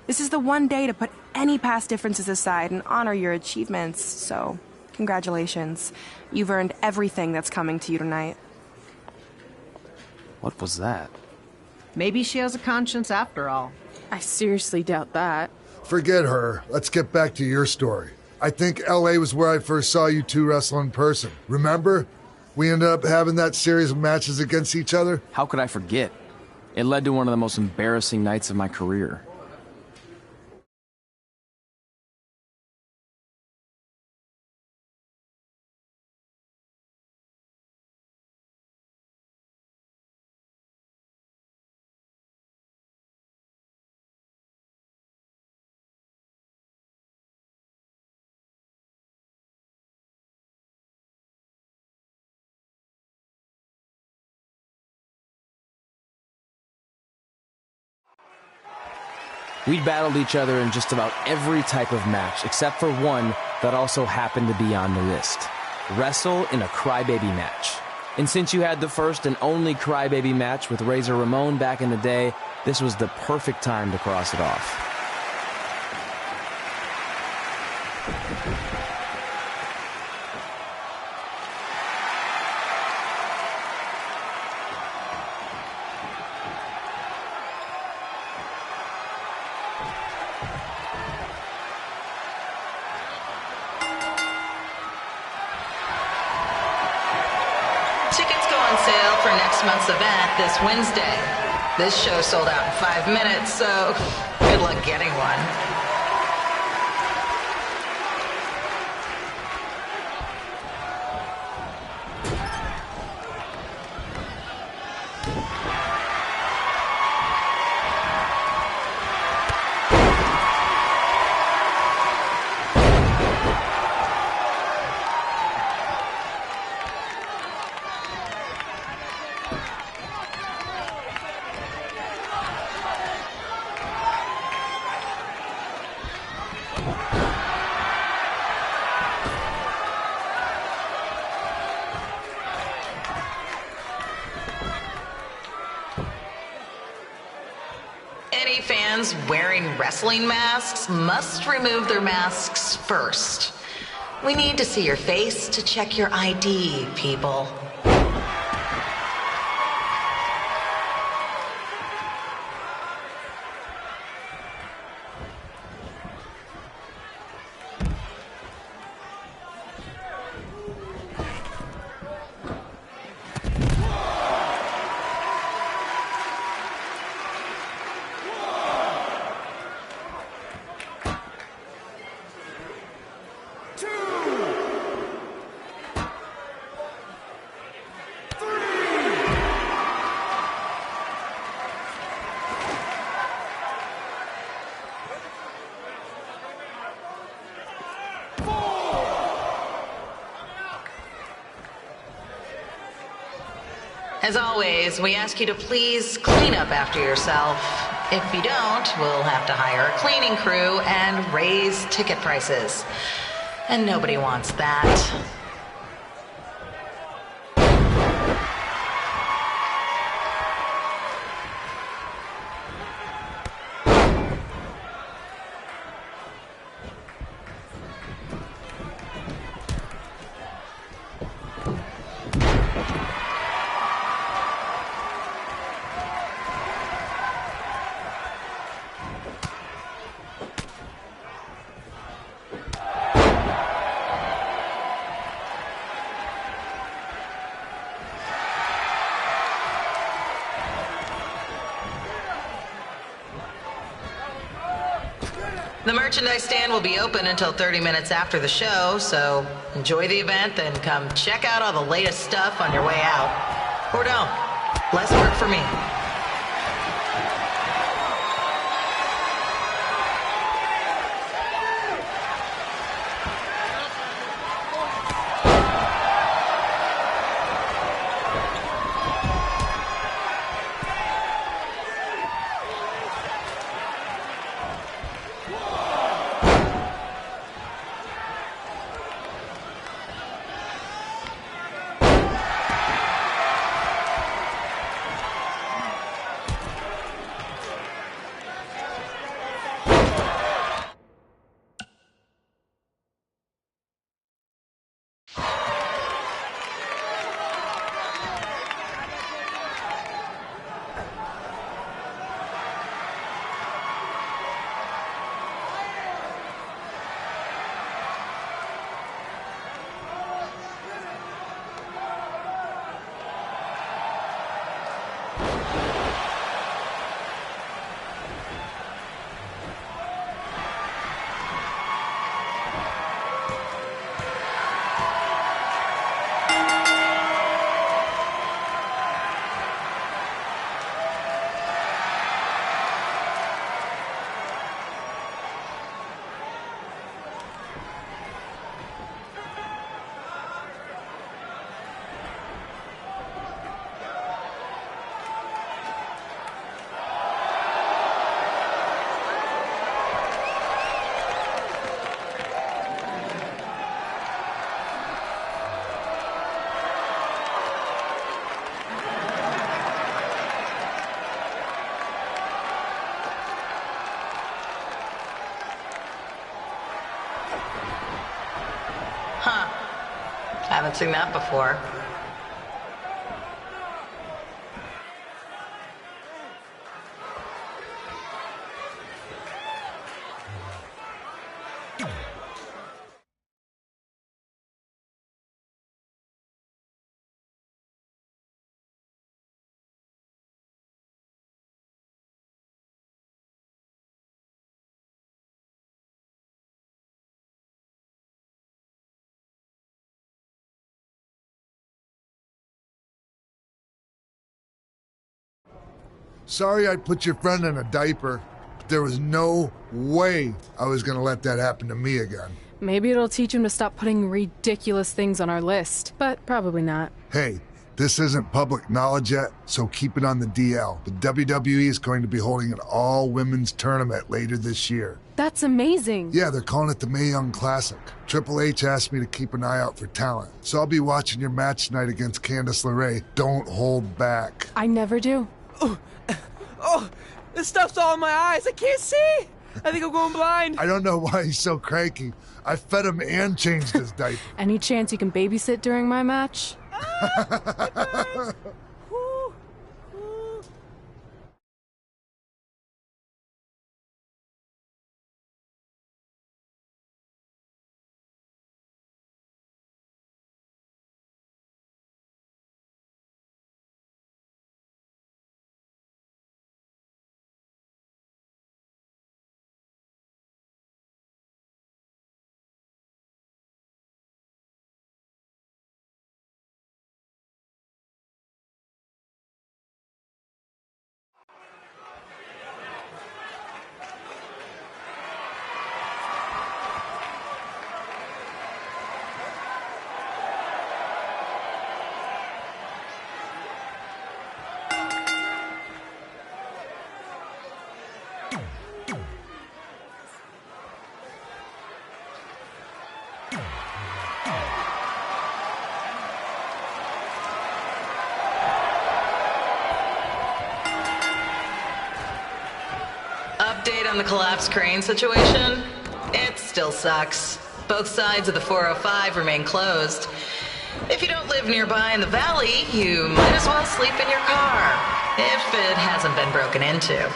This is the one day to put any past differences aside and honor your achievements, so congratulations. You've earned everything that's coming to you tonight. What was that? Maybe she has a conscience after all. I seriously doubt that. Forget her. Let's get back to your story. I think LA was where I first saw you two wrestle in person. Remember? We ended up having that series of matches against each other. How could I forget? It led to one of the most embarrassing nights of my career. We'd battled each other in just about every type of match, except for one that also happened to be on the list. Wrestle in a crybaby match. And since you had the first and only crybaby match with Razor Ramon back in the day, this was the perfect time to cross it off. Tickets go on sale for next month's event this Wednesday. This show sold out in 5 minutes, so good luck getting one. Any fans wearing wrestling masks must remove their masks first. We need to see your face to check your ID, people. As always, we ask you to please clean up after yourself. If you don't, we'll have to hire a cleaning crew and raise ticket prices. And nobody wants that. The merchandise stand will be open until 30 minutes after the show, so enjoy the event, then come check out all the latest stuff on your way out. Or don't. Less work for me. Haven't seen that before. Sorry I put your friend in a diaper, but there was no way I was gonna let that happen to me again. Maybe it'll teach him to stop putting ridiculous things on our list, but probably not. Hey, this isn't public knowledge yet, so keep it on the DL. The WWE is going to be holding an all-women's tournament later this year. That's amazing. Yeah, they're calling it the Mae Young Classic. Triple H asked me to keep an eye out for talent, so I'll be watching your match tonight against Candice LeRae. Don't hold back. I never do. Oh, this stuff's all in my eyes. I can't see. I think I'm going blind. I don't know why he's so cranky. I fed him and changed his diaper. Any chance you can babysit during my match? Update on the collapsed crane situation? It still sucks. Both sides of the 405 remain closed. If you don't live nearby in the valley, you might as well sleep in your car, if it hasn't been broken into.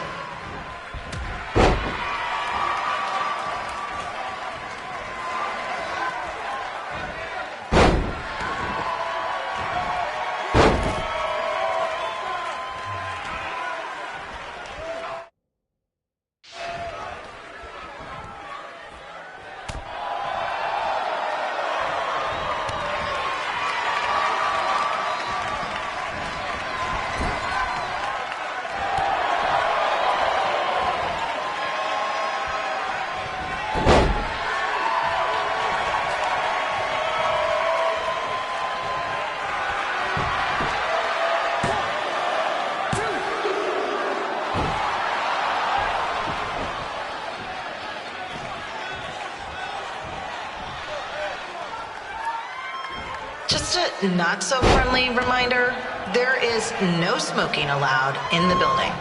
Just a not-so-friendly reminder, there is no smoking allowed in the building.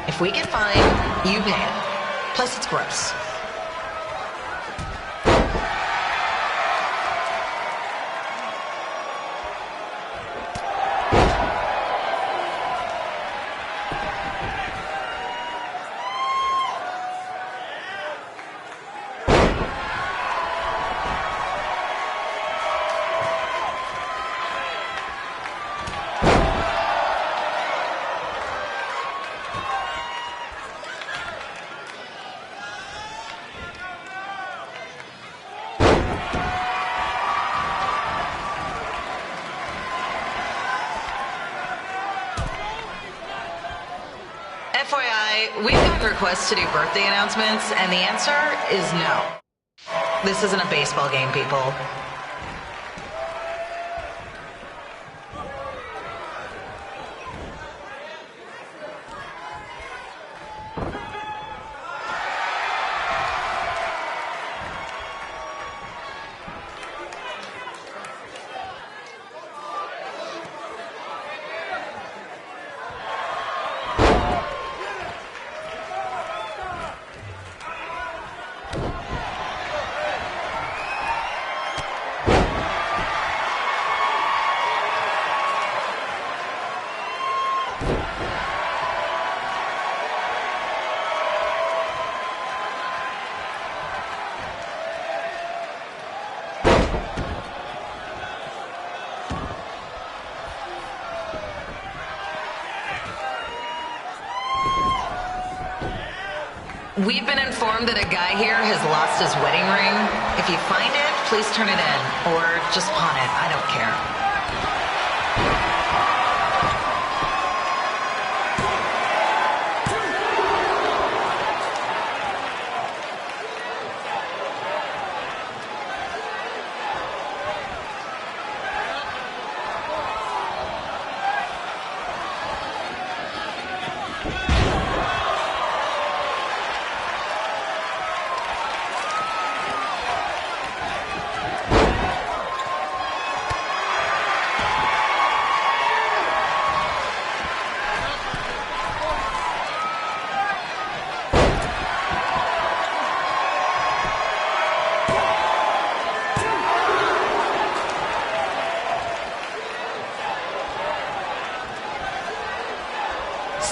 If we get fined, you pay it. Plus, it's gross. FYI, we've gotten requests to do birthday announcements, and the answer is no. This isn't a baseball game, people. We've been informed that a guy here has lost his wedding ring. If you find it, please turn it in. Or just pawn it. I don't care.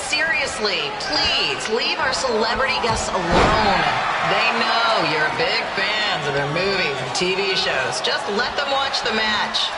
Seriously, please leave our celebrity guests alone. They know you're big fans of their movies and TV shows. Just let them watch the match.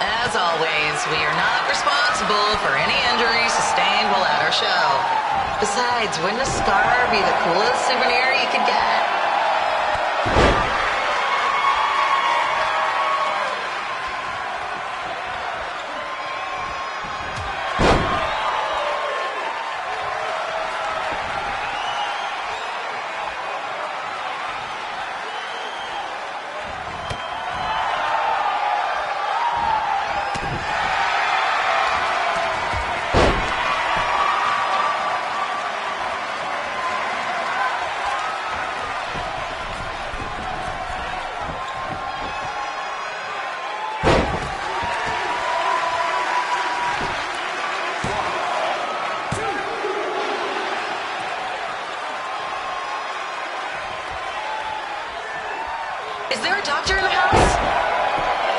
As always, we are not responsible for any injuries sustained while at our show. Besides, wouldn't a scar be the coolest souvenir you could get?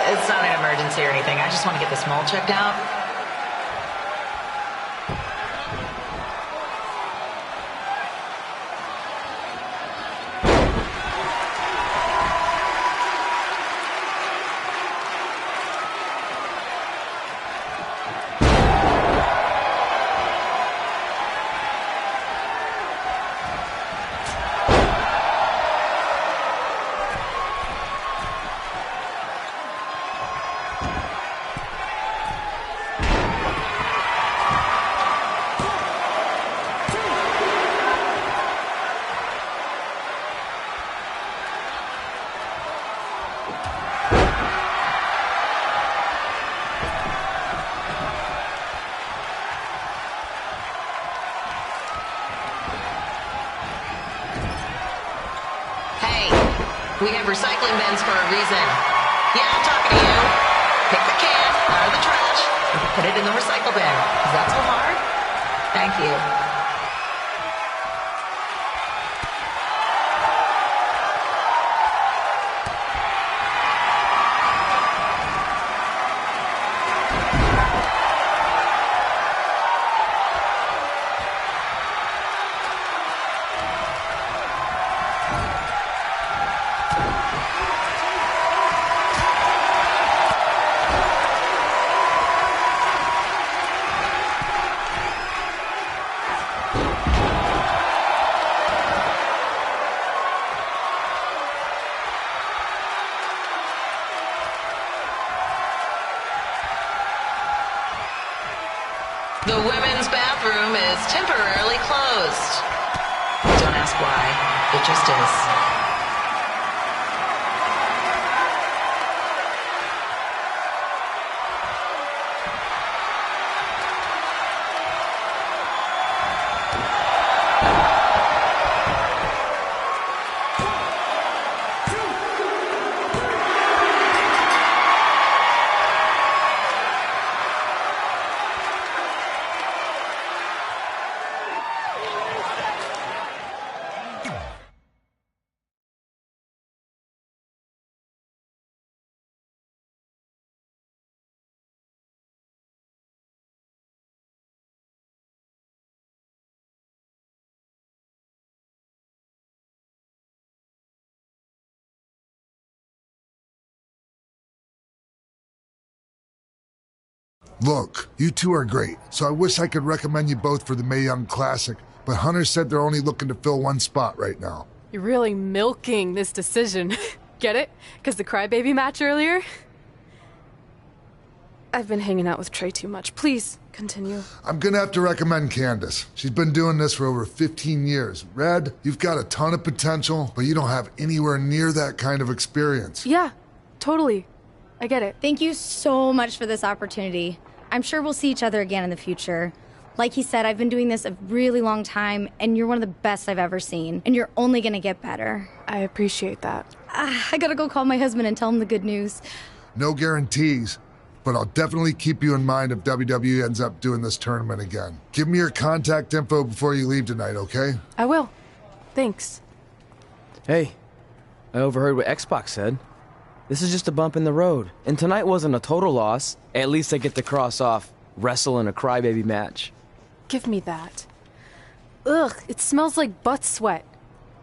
It's not an emergency or anything. I just want to get this mole checked out. We have recycling bins for a reason. Yeah, I'm talking to you. Pick the can out of the trash and put it in the recycle bin. Is that so hard? Thank you. The women's bathroom is temporarily closed. Don't ask why. It just is. Look, you two are great, so I wish I could recommend you both for the Mae Young Classic, but Hunter said they're only looking to fill one spot right now. You're really milking this decision. Get it? Because the crybaby match earlier? I've been hanging out with Trey too much. Please, continue. I'm gonna have to recommend Candace. She's been doing this for over 15 years. Red, you've got a ton of potential, but you don't have anywhere near that kind of experience. Yeah, totally. I get it. Thank you so much for this opportunity. I'm sure we'll see each other again in the future. Like he said, I've been doing this a really long time, and you're one of the best I've ever seen. And you're only gonna get better. I appreciate that. I gotta go call my husband and tell him the good news. No guarantees, but I'll definitely keep you in mind if WWE ends up doing this tournament again. Give me your contact info before you leave tonight, okay? I will. Thanks. Hey, I overheard what Xbox said. This is just a bump in the road, and tonight wasn't a total loss. At least I get to cross off wrestle in a crybaby match. Give me that. Ugh, it smells like butt sweat.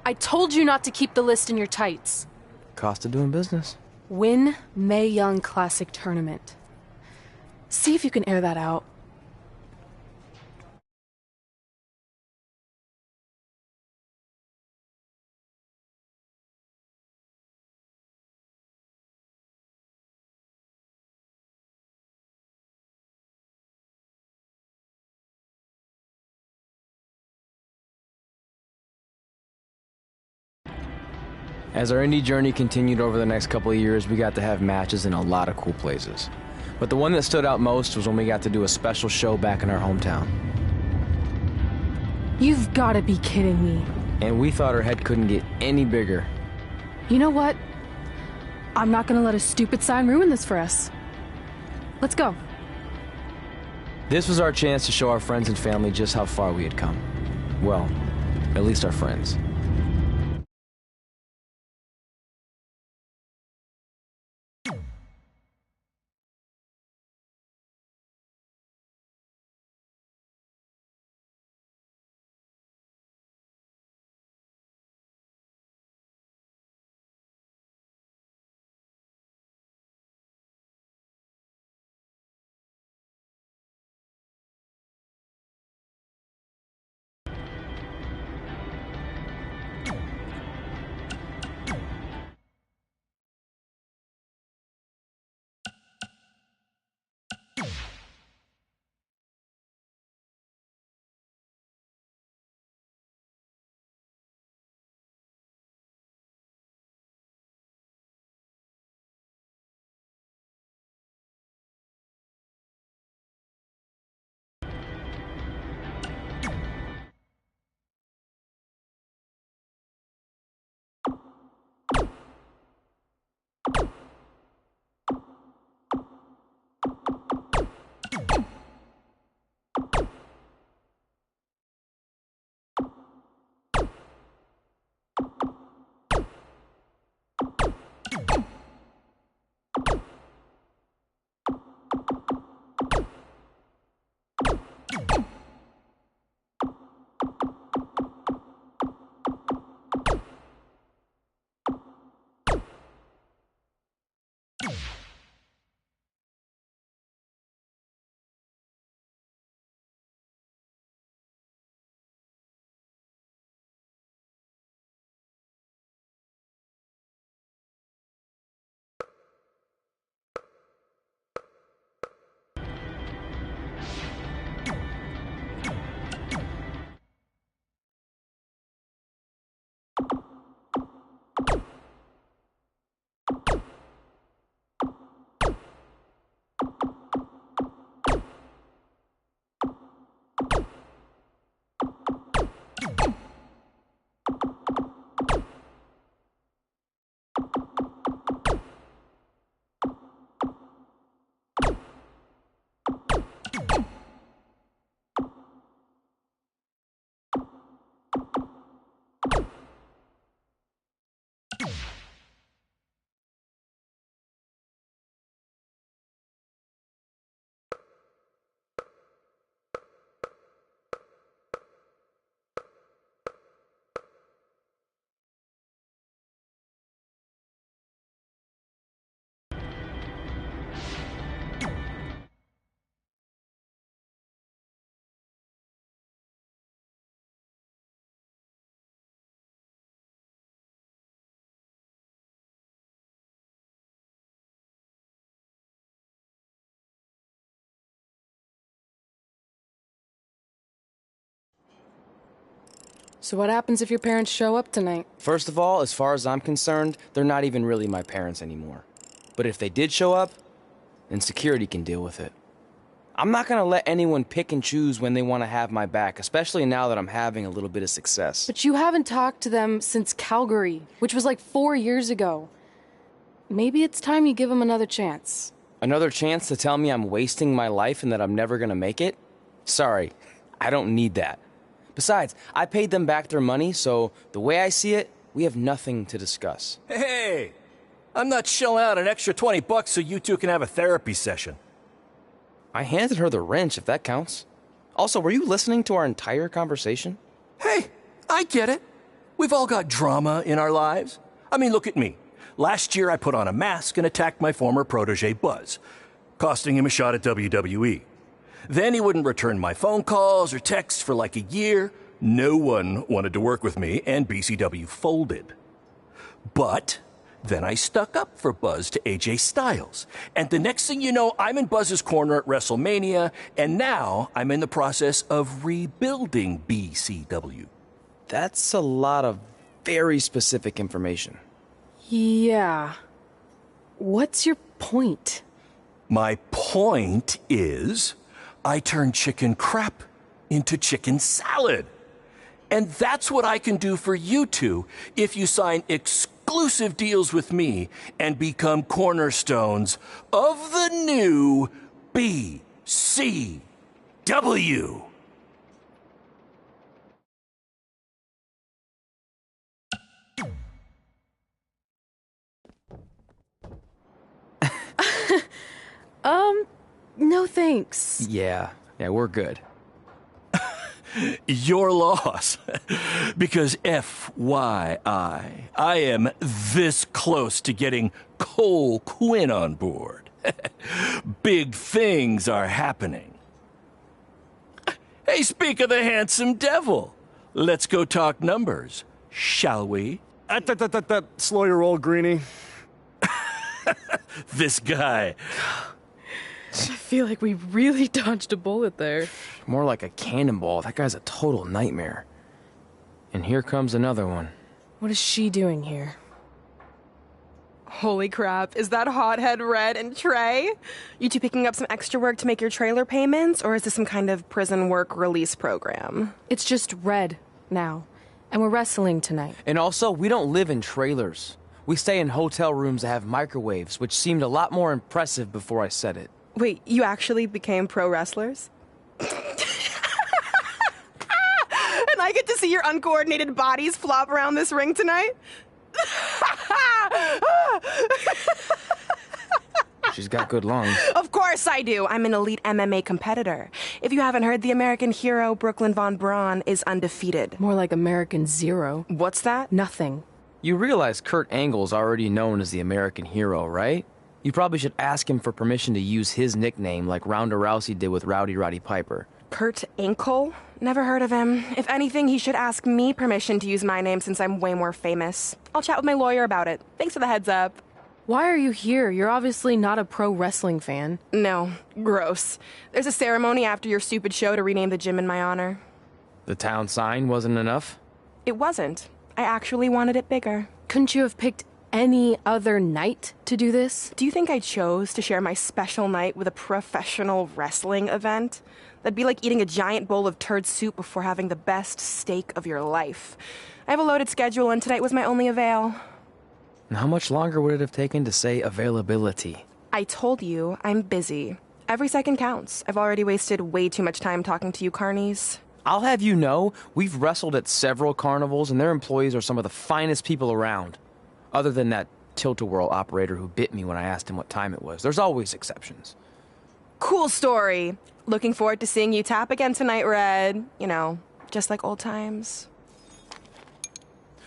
I told you not to keep the list in your tights. Cost of doing business. Win Mae Young Classic Tournament. See if you can air that out. As our indie journey continued over the next couple of years, we got to have matches in a lot of cool places. But the one that stood out most was when we got to do a special show back in our hometown. You've got to be kidding me. And we thought our head couldn't get any bigger. You know what? I'm not gonna let a stupid sign ruin this for us. Let's go. This was our chance to show our friends and family just how far we had come. Well, at least our friends. So what happens if your parents show up tonight? First of all, as far as I'm concerned, they're not even really my parents anymore. But if they did show up, then security can deal with it. I'm not gonna let anyone pick and choose when they want to have my back, especially now that I'm having a little bit of success. But you haven't talked to them since Calgary, which was like 4 years ago. Maybe it's time you give them another chance. Another chance to tell me I'm wasting my life and that I'm never gonna make it? Sorry, I don't need that. Besides, I paid them back their money, so the way I see it, we have nothing to discuss. Hey, I'm not shelling out an extra $20 so you two can have a therapy session. I handed her the wrench, if that counts. Also, were you listening to our entire conversation? Hey, I get it. We've all got drama in our lives. I mean, look at me. Last year I put on a mask and attacked my former protege Buzz, costing him a shot at WWE. Then he wouldn't return my phone calls or texts for like a year. No one wanted to work with me, and BCW folded. But then I stuck up for Buzz to AJ Styles. And the next thing you know, I'm in Buzz's corner at WrestleMania, and now I'm in the process of rebuilding BCW. That's a lot of very specific information. Yeah. What's your point? My point is, I turned chicken crap into chicken salad. And that's what I can do for you two if you sign exclusive deals with me and become cornerstones of the new BCW. No thanks. Yeah, we're good. Your loss. Because FYI, I am this close to getting Cole Quinn on board. Big things are happening. Hey, speak of the handsome devil. Let's go talk numbers, shall we? Slow your roll, Greenie. This guy. I feel like we really dodged a bullet there. More like a cannonball. That guy's a total nightmare. And here comes another one. What is she doing here? Holy crap, is that hothead Red and Trey? You two picking up some extra work to make your trailer payments, or is this some kind of prison work release program? It's just Red now, and we're wrestling tonight. And also, we don't live in trailers. We stay in hotel rooms that have microwaves, which seemed a lot more impressive before I said it. Wait, you actually became pro wrestlers? And I get to see your uncoordinated bodies flop around this ring tonight? She's got good lungs. Of course I do. I'm an elite MMA competitor. If you haven't heard, the American hero, Brooklyn Von Braun, is undefeated. More like American Zero. What's that? Nothing. You realize Kurt Angle's already known as the American hero, right? You probably should ask him for permission to use his nickname like Ronda Rousey did with Rowdy Roddy Piper. Kurt Angle? Never heard of him. If anything, he should ask me permission to use my name since I'm way more famous. I'll chat with my lawyer about it. Thanks for the heads up. Why are you here? You're obviously not a pro wrestling fan. No. Gross. There's a ceremony after your stupid show to rename the gym in my honor. The town sign wasn't enough? It wasn't. I actually wanted it bigger. Couldn't you have picked any other night to do this? Do you think I chose to share my special night with a professional wrestling event? That'd be like eating a giant bowl of turd soup before having the best steak of your life. I have a loaded schedule, and tonight was my only avail. And how much longer would it have taken to say availability? I told you, I'm busy. Every second counts. I've already wasted way too much time talking to you carnies. I'll have you know, we've wrestled at several carnivals, and their employees are some of the finest people around. Other than that tilt-a-whirl operator who bit me when I asked him what time it was. There's always exceptions. Cool story. Looking forward to seeing you tap again tonight, Red. You know, just like old times.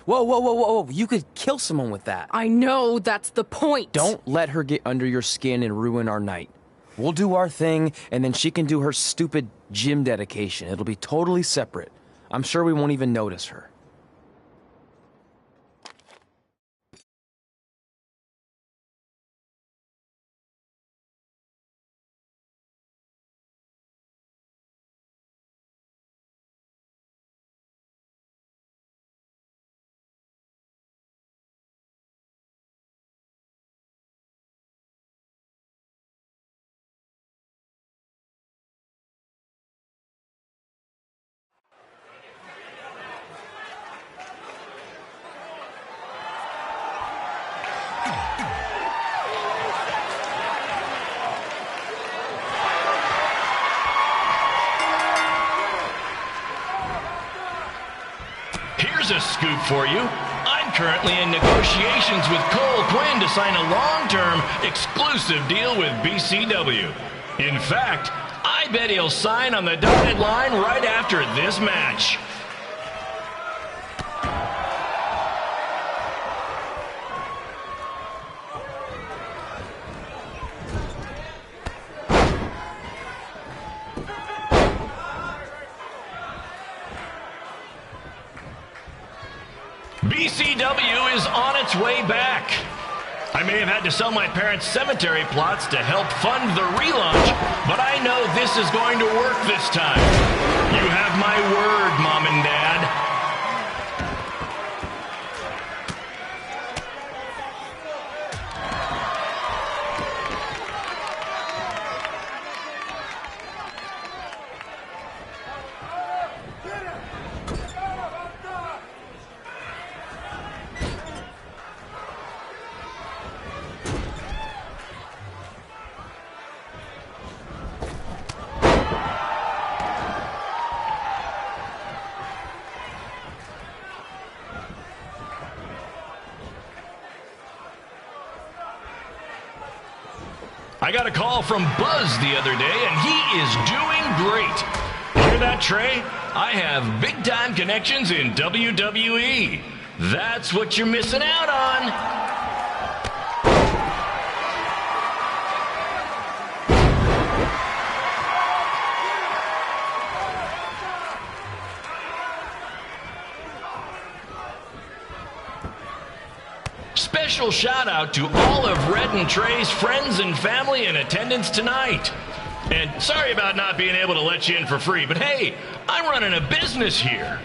Whoa. You could kill someone with that. I know, that's the point. Don't let her get under your skin and ruin our night. We'll do our thing, and then she can do her stupid gym dedication. It'll be totally separate. I'm sure we won't even notice her. here's a scoop for you. I'm currently in negotiations with Cole Quinn to sign a long-term, exclusive deal with BCW. In fact, I bet he'll sign on the dotted line right after this match. BCW is on its way back. I may have had to sell my parents' cemetery plots to help fund the relaunch, but I know this is going to work this time. You have my word, Mom and Dad. I got a call from Buzz the other day, and he is doing great. Hear that, Trey? I have big-time connections in WWE. That's what you're missing out on. Special shout out to all of Red and Trey's friends and family in attendance tonight. And sorry about not being able to let you in for free, but hey, I'm running a business here.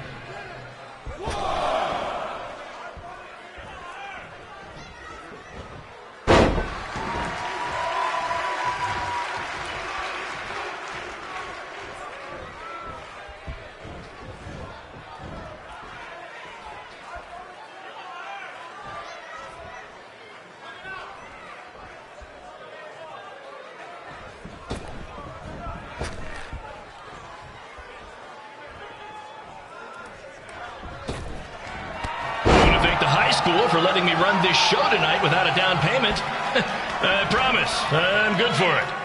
For letting me run this show tonight without a down payment. I promise, I'm good for it.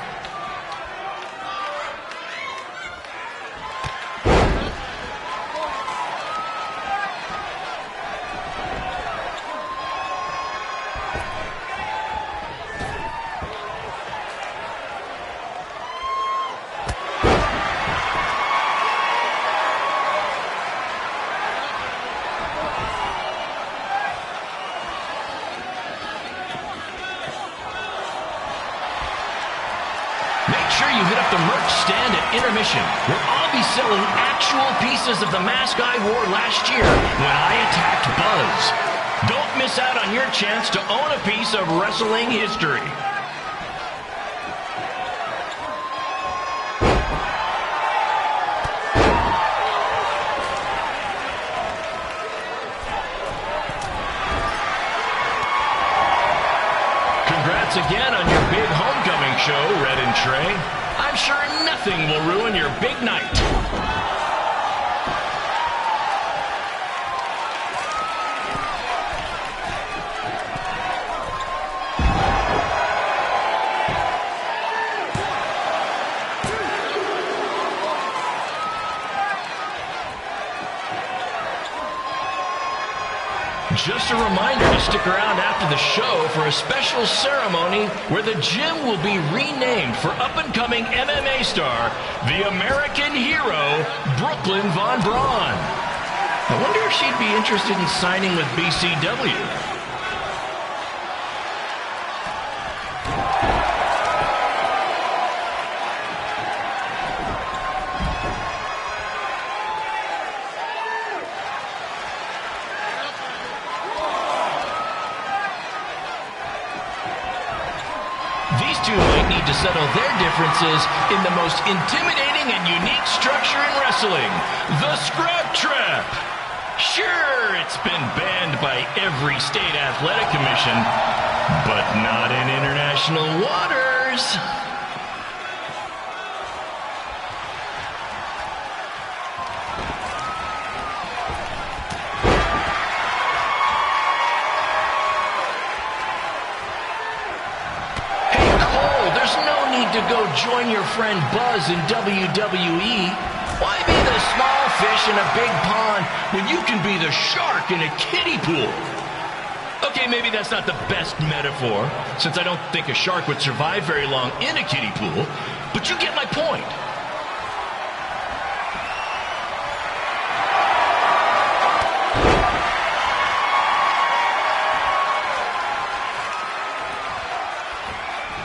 Intermission, where I'll be selling actual pieces of the mask I wore last year when I attacked Buzz. Don't miss out on your chance to own a piece of wrestling history. Congrats again on your big homecoming show, Red and Trey. I'm sure nothing will ruin your big night. Just a reminder to stick around after the show for a special ceremony where the gym will be renamed for up-and-coming MMA star, the American hero, Brooklyn Von Braun. I wonder if she'd be interested in signing with BCW. To settle their differences in the most intimidating and unique structure in wrestling, the Scrap Trap. Sure, it's been banned by every state athletic commission, but not in international waters. go join your friend Buzz in WWE, why be the small fish in a big pond when you can be the shark in a kiddie pool? Okay, maybe that's not the best metaphor, since I don't think a shark would survive very long in a kiddie pool, but you get my point.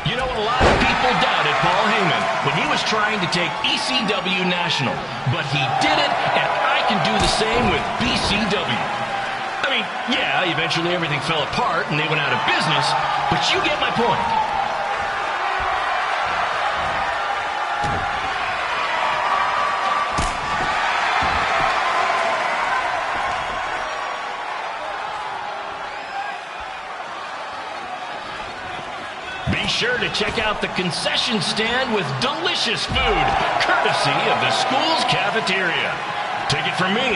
You know, a lot of people doubted Paul Heyman when he was trying to take ECW National, but he did it, and I can do the same with BCW. I mean, yeah, eventually everything fell apart and they went out of business, but you get my point. Be sure to check out the concession stand with delicious food, courtesy of the school's cafeteria. Take it from me,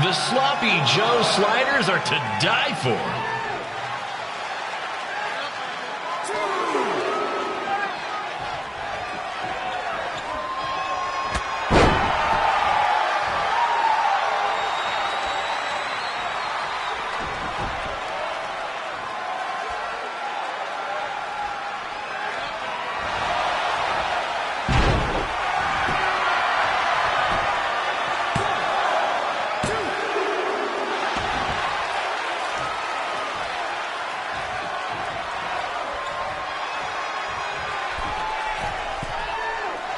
the Sloppy Joe sliders are to die for.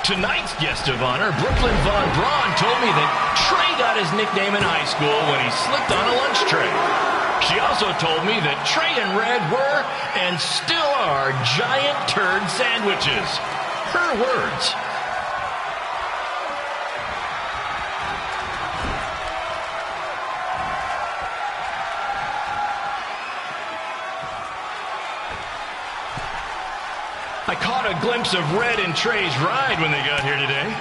Tonight's guest of honor, Brooklyn Von Braun, told me that Trey got his nickname in high school when he slipped on a lunch tray. She also told me that Trey and Red were, and still are, giant turd sandwiches. Her words. I caught a glimpse of Red and Trey's ride when they got here today.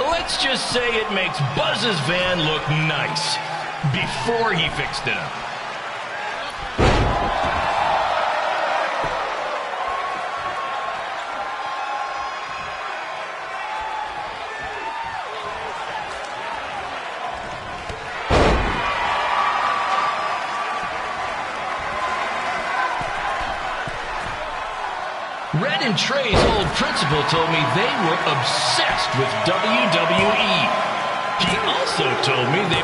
Let's just say it makes Buzz's van look nice before he fixed it up. Red and Trey's old principal told me they were obsessed with WWE. He also told me they...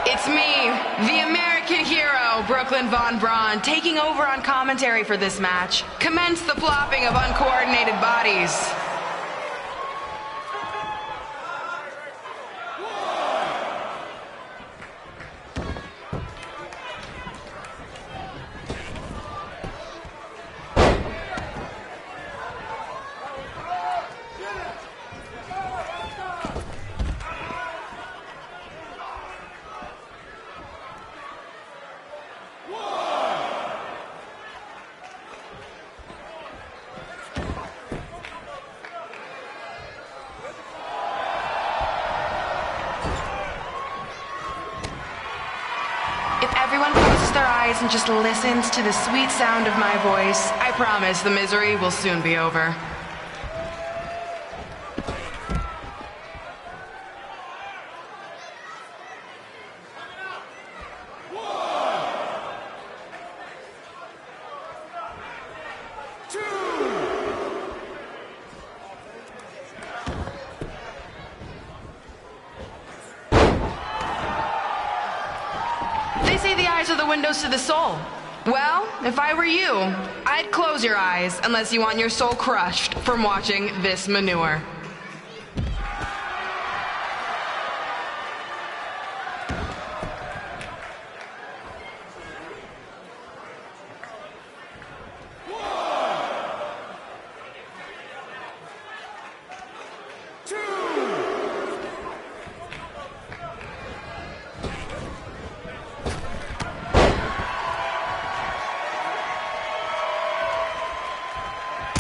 It's me, the American hero, Brooklyn Von Braun, taking over on commentary for this match. Commence the plopping of uncoordinated bodies. If everyone closes their eyes and just listens to the sweet sound of my voice, I promise the misery will soon be over. eyes are the windows to the soul. Well, if I were you, I'd close your eyes unless you want your soul crushed from watching this manure.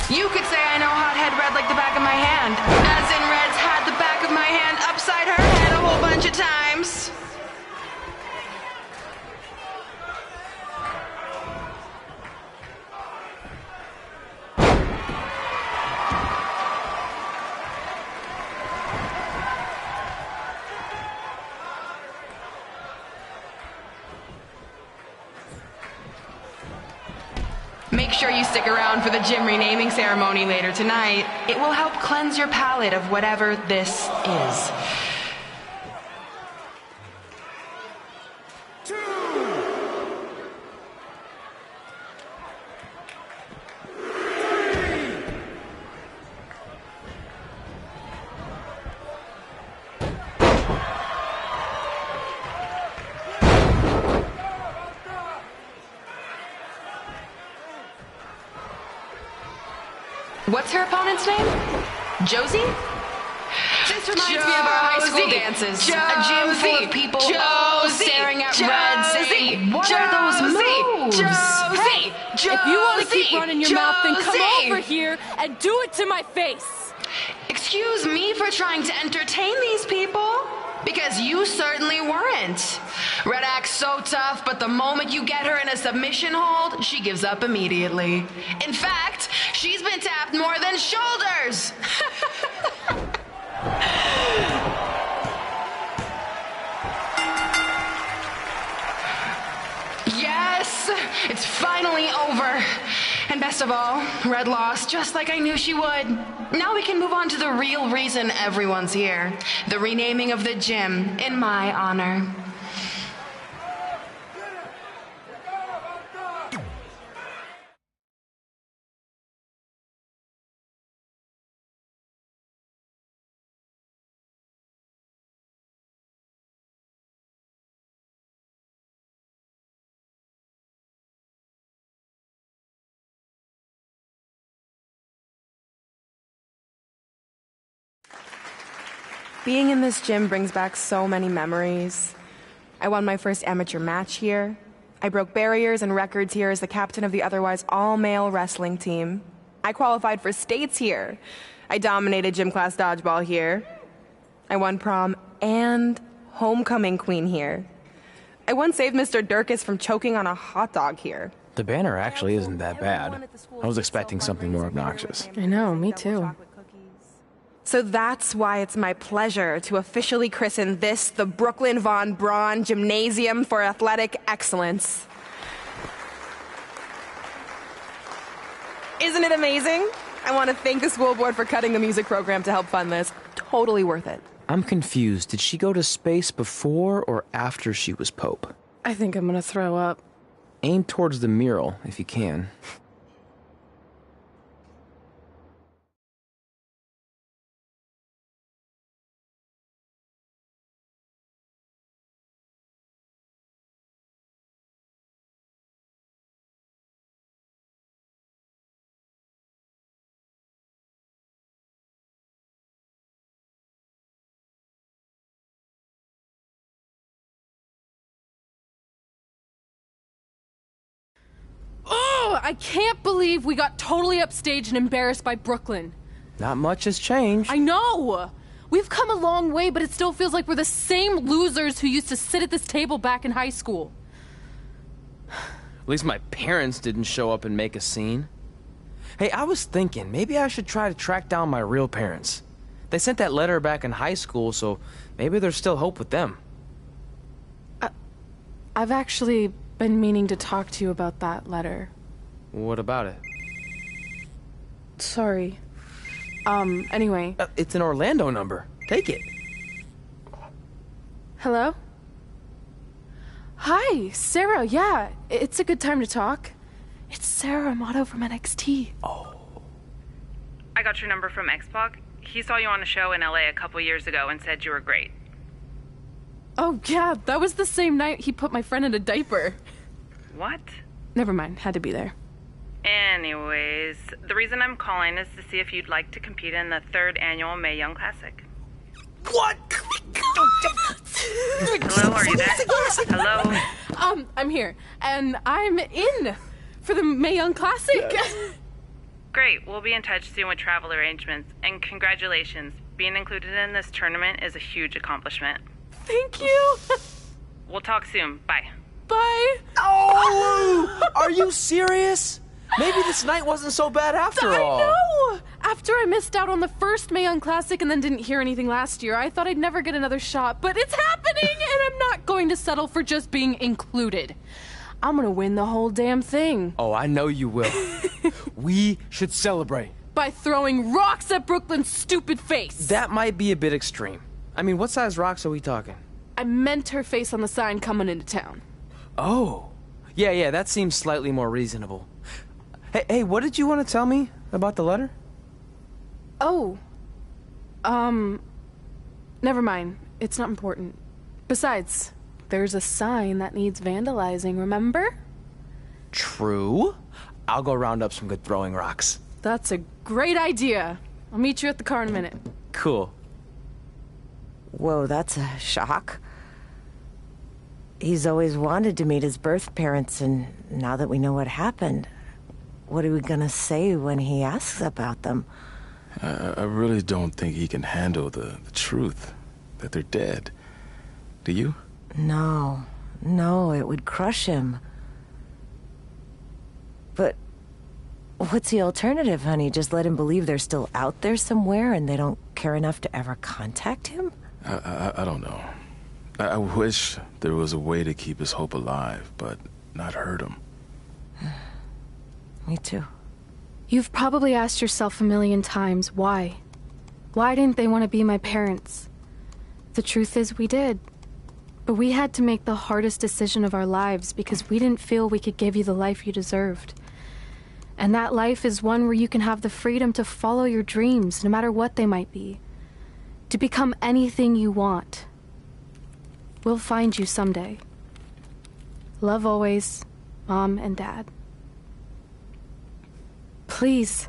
You could say I know hothead red like the back of my hand, as in Red's had the back of my hand upside her head a whole bunch of times. Make sure you stick around for the gym renaming ceremony later tonight. It will help cleanse your palate of whatever this is. What's her opponent's name? Josie? This reminds me of our high school dances. A gym full of people all staring at Red saying, what are those moves? Hey, if you want to keep running your mouth, then come over here and do it to my face. Excuse me for trying to entertain these people? Because you certainly weren't. Red acts so tough, but the moment you get her in a submission hold, she gives up immediately. In fact, she's been tapped more than shoulders. Yes, it's finally over. And best of all, Red lost just like I knew she would. Now we can move on to the real reason everyone's here. The renaming of the gym in my honor. Being in this gym brings back so many memories. I won my first amateur match here. I broke barriers and records here as the captain of the otherwise all-male wrestling team. I qualified for states here. I dominated gym class dodgeball here. I won prom and homecoming queen here. I once saved Mr. Durkis from choking on a hot dog here. The banner actually isn't that bad. I was expecting something more obnoxious. I know, me too. So that's why it's my pleasure to officially christen this the Brooklyn Von Braun Gymnasium for Athletic Excellence. Isn't it amazing? I want to thank the school board for cutting the music program to help fund this. Totally worth it. I'm confused. Did she go to space before or after she was Pope? I think I'm gonna throw up. Aim towards the mural, if you can. Oh, I can't believe we got totally upstaged and embarrassed by Brooklyn. Not much has changed. I know! We've come a long way, but it still feels like we're the same losers who used to sit at this table back in high school. At least my parents didn't show up and make a scene. Hey, I was thinking, maybe I should try to track down my real parents. They sent that letter back in high school, so maybe there's still hope with them. I've actually been meaning to talk to you about that letter. What about it? Sorry. Anyway. It's an Orlando number. Take it. Hello? Hi, Sarah. Yeah, it's a good time to talk. It's Sarah Amato from NXT. I got your number from X-Pac. He saw you on a show in LA a couple years ago and said you were great. Oh, yeah, that was the same night he put my friend in a diaper. What? Never mind, had to be there. Anyways, the reason I'm calling is to see if you'd like to compete in the 3rd annual Mae Young Classic. What? Hello, are you there? Hello? I'm here, and I'm in for the Mae Young Classic. Great, we'll be in touch soon with travel arrangements, and congratulations. Being included in this tournament is a huge accomplishment. Thank you. We'll talk soon. Bye. Bye. Oh! Are you serious? Maybe this night wasn't so bad after all. I know! After I missed out on the first Mae Young Classic and then didn't hear anything last year, I thought I'd never get another shot, but it's happening, and I'm not going to settle for just being included. I'm gonna win the whole damn thing. Oh, I know you will. We should celebrate. By throwing rocks at Brooklyn's stupid face. That might be a bit extreme. I mean, what size rocks are we talking? I meant her face on the sign coming into town. Oh. Yeah, that seems slightly more reasonable. Hey, what did you want to tell me about the letter? Oh. Never mind. It's not important. Besides, there's a sign that needs vandalizing, remember? True. I'll go round up some good throwing rocks. That's a great idea. I'll meet you at the car in a minute. Cool. Whoa, that's a shock. He's always wanted to meet his birth parents, and now that we know what happened, what are we gonna say when he asks about them? I really don't think he can handle the truth, that they're dead. Do you? No, it would crush him. But what's the alternative, honey? Just let him believe they're still out there somewhere and they don't care enough to ever contact him? I don't know. I wish there was a way to keep his hope alive, but not hurt him. Me too. You've probably asked yourself a million times, why? Why didn't they want to be my parents? The truth is, we did. But we had to make the hardest decision of our lives because we didn't feel we could give you the life you deserved. And that life is one where you can have the freedom to follow your dreams, no matter what they might be. To become anything you want. We'll find you someday. Love always, Mom and Dad. Please,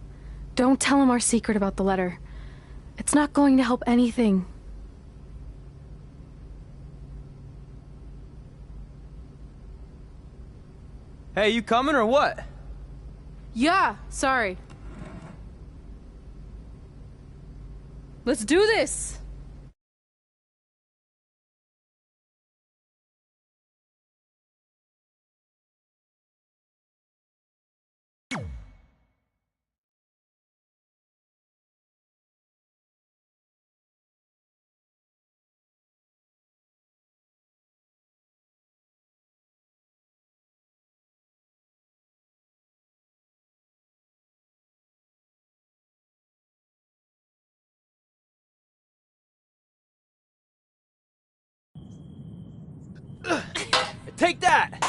don't tell him our secret about the letter. It's not going to help anything. Hey, you coming or what? Yeah, sorry. Let's do this! Take that!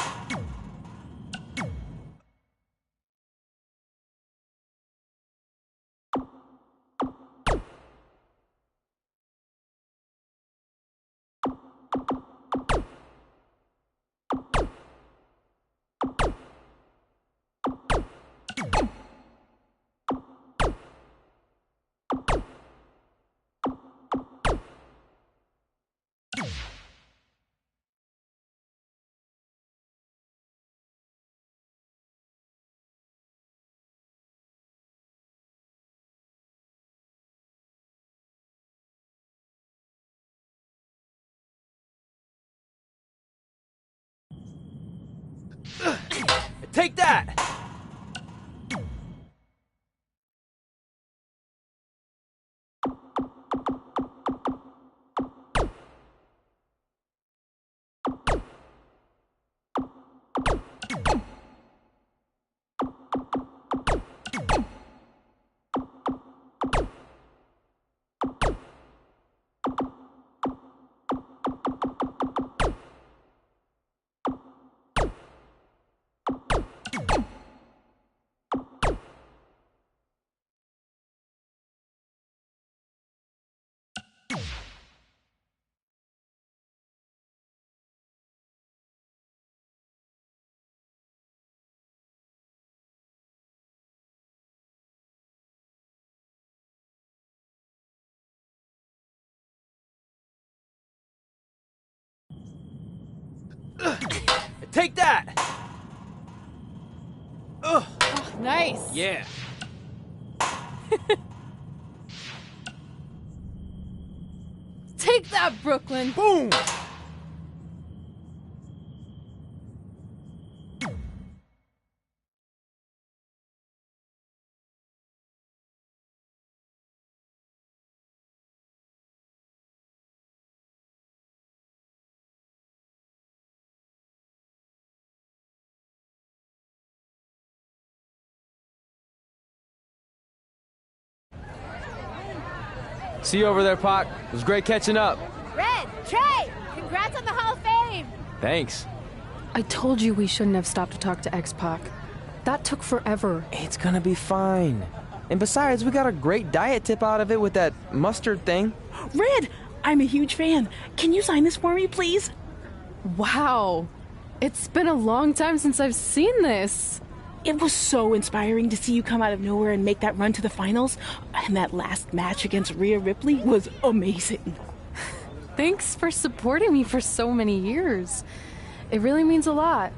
Take that! Take that! Oh, nice. Yeah. Take that, Brooklyn. Boom! See you over there, Pac. It was great catching up. Red, Trey, congrats on the Hall of Fame. Thanks. I told you we shouldn't have stopped to talk to X-Pac. That took forever. It's gonna be fine. And besides, we got a great diet tip out of it with that mustard thing. Red, I'm a huge fan. Can you sign this for me, please? Wow. It's been a long time since I've seen this. It was so inspiring to see you come out of nowhere and make that run to the finals. And that last match against Rhea Ripley was amazing. Thanks for supporting me for so many years. It really means a lot.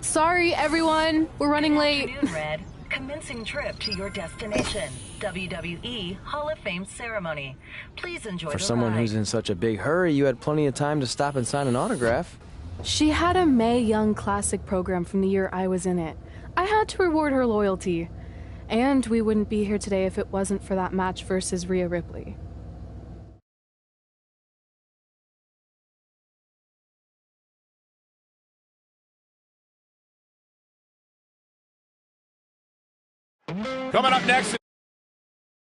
Sorry, everyone. We're running late. Good afternoon, Red. Commencing trip to your destination. WWE Hall of Fame ceremony. Please enjoy For the someone ride. who's in such a big hurry, you had plenty of time to stop and sign an autograph. She had a Mae Young Classic program from the year I was in it. I had to reward her loyalty. And we wouldn't be here today if it wasn't for that match versus Rhea Ripley. Coming up next.